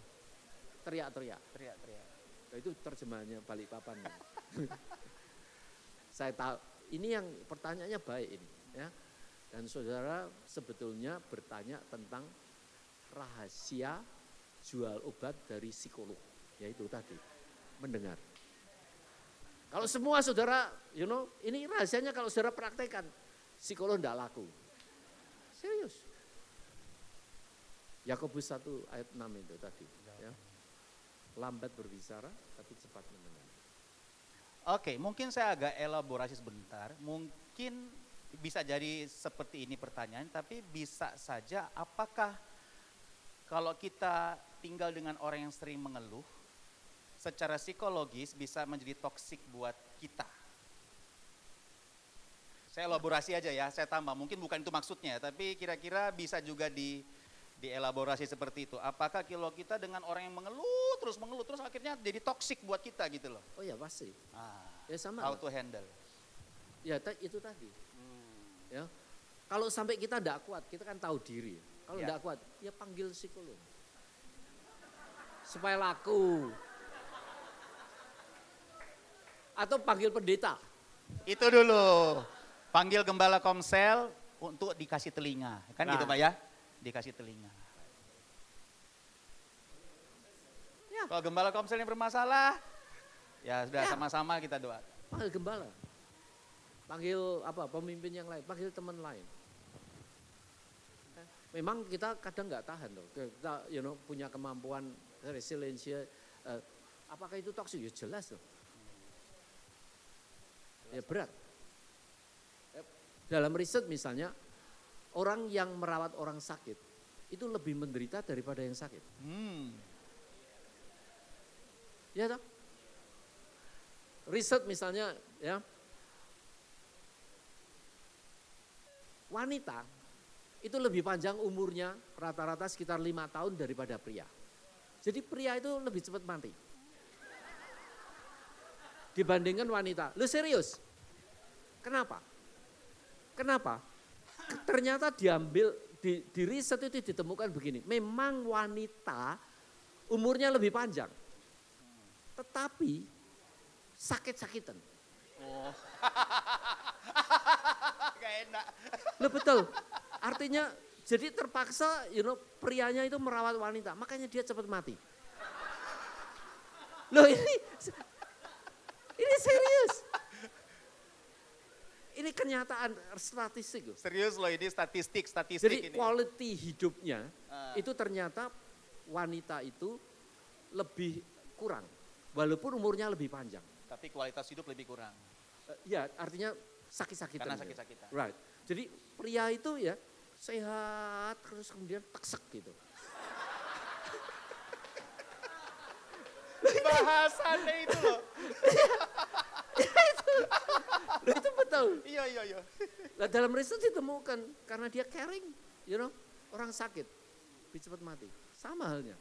teriak-teriak. Teriak-teriak. Nah, itu terjemahannya Balikpapan. Saya tahu, ini yang pertanyaannya baik ini. Ya. Dan saudara sebetulnya bertanya tentang rahasia jual obat dari psikolog. Yaitu tadi, mendengar. Kalau semua saudara, ini rahasianya kalau saudara praktekkan, psikolog tidak laku. Serius. Yakobus 1 ayat 6 itu tadi. Ya. Lambat berbicara, tapi cepat mendengar. Oke, mungkin saya agak elaborasi sebentar. Mungkin bisa jadi seperti ini pertanyaan, tapi bisa saja apakah kalau kita tinggal dengan orang yang sering mengeluh, secara psikologis bisa menjadi toksik buat kita. Saya elaborasi aja ya, saya tambah. Mungkin bukan itu maksudnya, tapi kira-kira bisa juga dielaborasi seperti itu. Apakah kalau kita dengan orang yang mengeluh terus akhirnya jadi toksik buat kita gitu loh. Oh ya pasti. Ya sama. How to handle. Ya itu tadi. Ya. Kalau sampai kita tidak kuat, kita kan tahu diri. Kalau tidak kuat, ya panggil psikolog. Supaya laku. Atau panggil pendeta. Itu dulu. Panggil gembala komsel untuk dikasih telinga. Kan gitu Pak ya? Dikasih telinga. Ya. Kalau gembala komselnya bermasalah, ya sudah sama-sama kita doa. Panggil gembala. Panggil pemimpin yang lain, panggil teman lain. Memang kita kadang nggak tahan loh. Kita punya kemampuan resiliensi. Apakah itu toksik? Ya jelas loh. Ya berat. Dalam riset misalnya, orang yang merawat orang sakit itu lebih menderita daripada yang sakit. Ya toh? Riset misalnya ya, wanita itu lebih panjang umurnya rata-rata sekitar 5 tahun daripada pria. Jadi pria itu lebih cepat mati. Dibandingkan wanita. Lu serius? Kenapa? Ternyata di riset itu ditemukan begini. Memang wanita umurnya lebih panjang. Tetapi sakit-sakitan. Oh. Gak enak. Loh betul. Artinya jadi terpaksa prianya itu merawat wanita. Makanya dia cepat mati. Loh ini serius. Ini kenyataan statistik. Serius loh ini statistik Jadi ini. quality hidupnya itu ternyata wanita itu lebih kurang. Walaupun umurnya lebih panjang. Tapi kualitas hidup lebih kurang. Ya artinya sakit-sakitan. Karena sakit-sakitan. Right. Jadi pria itu ya sehat terus kemudian teksek gitu. Bahasannya itu loh. Itu betul. Iya. Nah, dalam riset ditemukan karena dia caring, orang sakit lebih cepat mati. Sama halnya.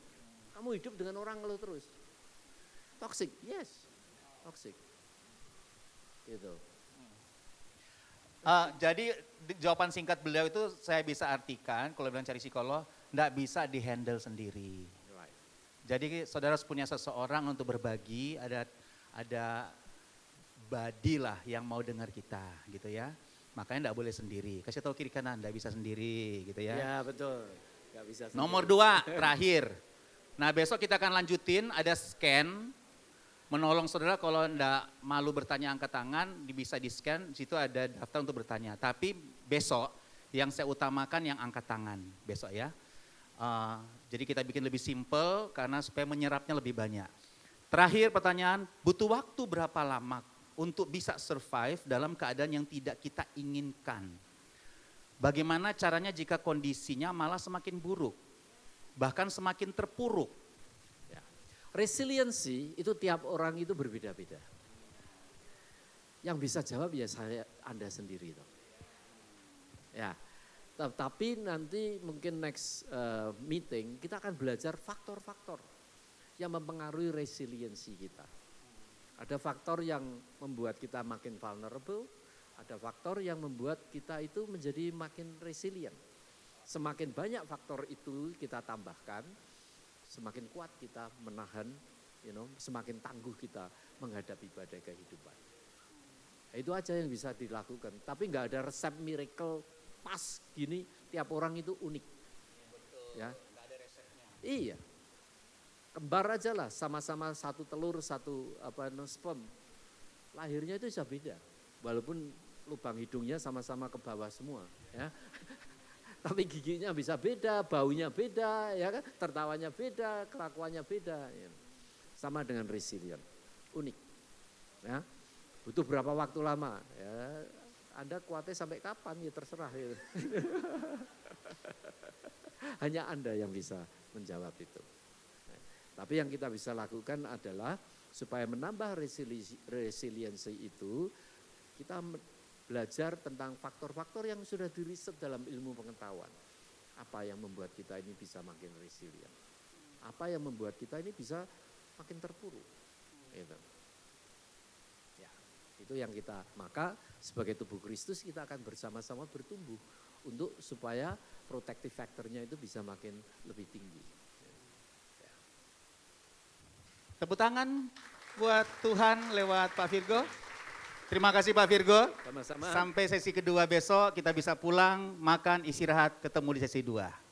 Kamu hidup dengan orang ngeluh terus. Toxic, yes. Toxic. Gitu. Jadi jawaban singkat beliau itu saya bisa artikan kalau bilang cari psikolog, enggak bisa di-handle sendiri. Right. Jadi saudara punya seseorang untuk berbagi, ada body lah yang mau dengar kita gitu ya. Makanya enggak boleh sendiri. Kasih tahu kiri kanan, enggak bisa sendiri gitu ya. Ya betul. Enggak bisa sendiri. Nomor 2 terakhir. Nah besok kita akan lanjutin, ada scan. Menolong saudara kalau enggak malu bertanya angkat tangan, bisa di scan, di situ ada daftar untuk bertanya. Tapi besok yang saya utamakan yang angkat tangan besok ya. Jadi kita bikin lebih simple karena supaya menyerapnya lebih banyak. Terakhir pertanyaan, butuh waktu berapa lama untuk bisa survive dalam keadaan yang tidak kita inginkan? Bagaimana caranya jika kondisinya malah semakin buruk, bahkan semakin terpuruk? Resiliensi itu tiap orang itu berbeda-beda. Yang bisa jawab ya Anda sendiri. Ya, tapi nanti mungkin next meeting kita akan belajar faktor-faktor yang mempengaruhi resiliensi kita. Ada faktor yang membuat kita makin vulnerable, ada faktor yang membuat kita itu menjadi makin resilient. Semakin banyak faktor itu kita tambahkan, semakin kuat kita menahan, semakin tangguh kita menghadapi badai kehidupan. Itu aja yang bisa dilakukan. Tapi nggak ada resep miracle pas gini, tiap orang itu unik. Ya, nggak ada resepnya. Iya. Kembar aja lah, sama-sama satu telur, satu sperm. Lahirnya itu bisa beda. Walaupun lubang hidungnya sama-sama ke bawah semua, ya. Tapi giginya bisa beda, baunya beda, ya kan? Tertawanya beda, kelakuannya beda. Ya. Sama dengan resilient, unik. Ya. Butuh berapa waktu lama? Ya, Anda kuatnya sampai kapan ya terserah. Ya. Hanya Anda yang bisa menjawab itu. Tapi yang kita bisa lakukan adalah supaya menambah resiliensi itu, kita belajar tentang faktor-faktor yang sudah diriset dalam ilmu pengetahuan. Apa yang membuat kita ini bisa makin resilient? Apa yang membuat kita ini bisa makin terpuruk? Gitu. Ya, itu yang kita, maka sebagai tubuh Kristus kita akan bersama-sama bertumbuh untuk supaya protective factor-nya itu bisa makin lebih tinggi. Tepuk tangan buat Tuhan lewat Pak Virgo. Terima kasih Pak Virgo. Sama-sama. Sampai sesi kedua besok kita bisa pulang, makan, istirahat, ketemu di sesi 2.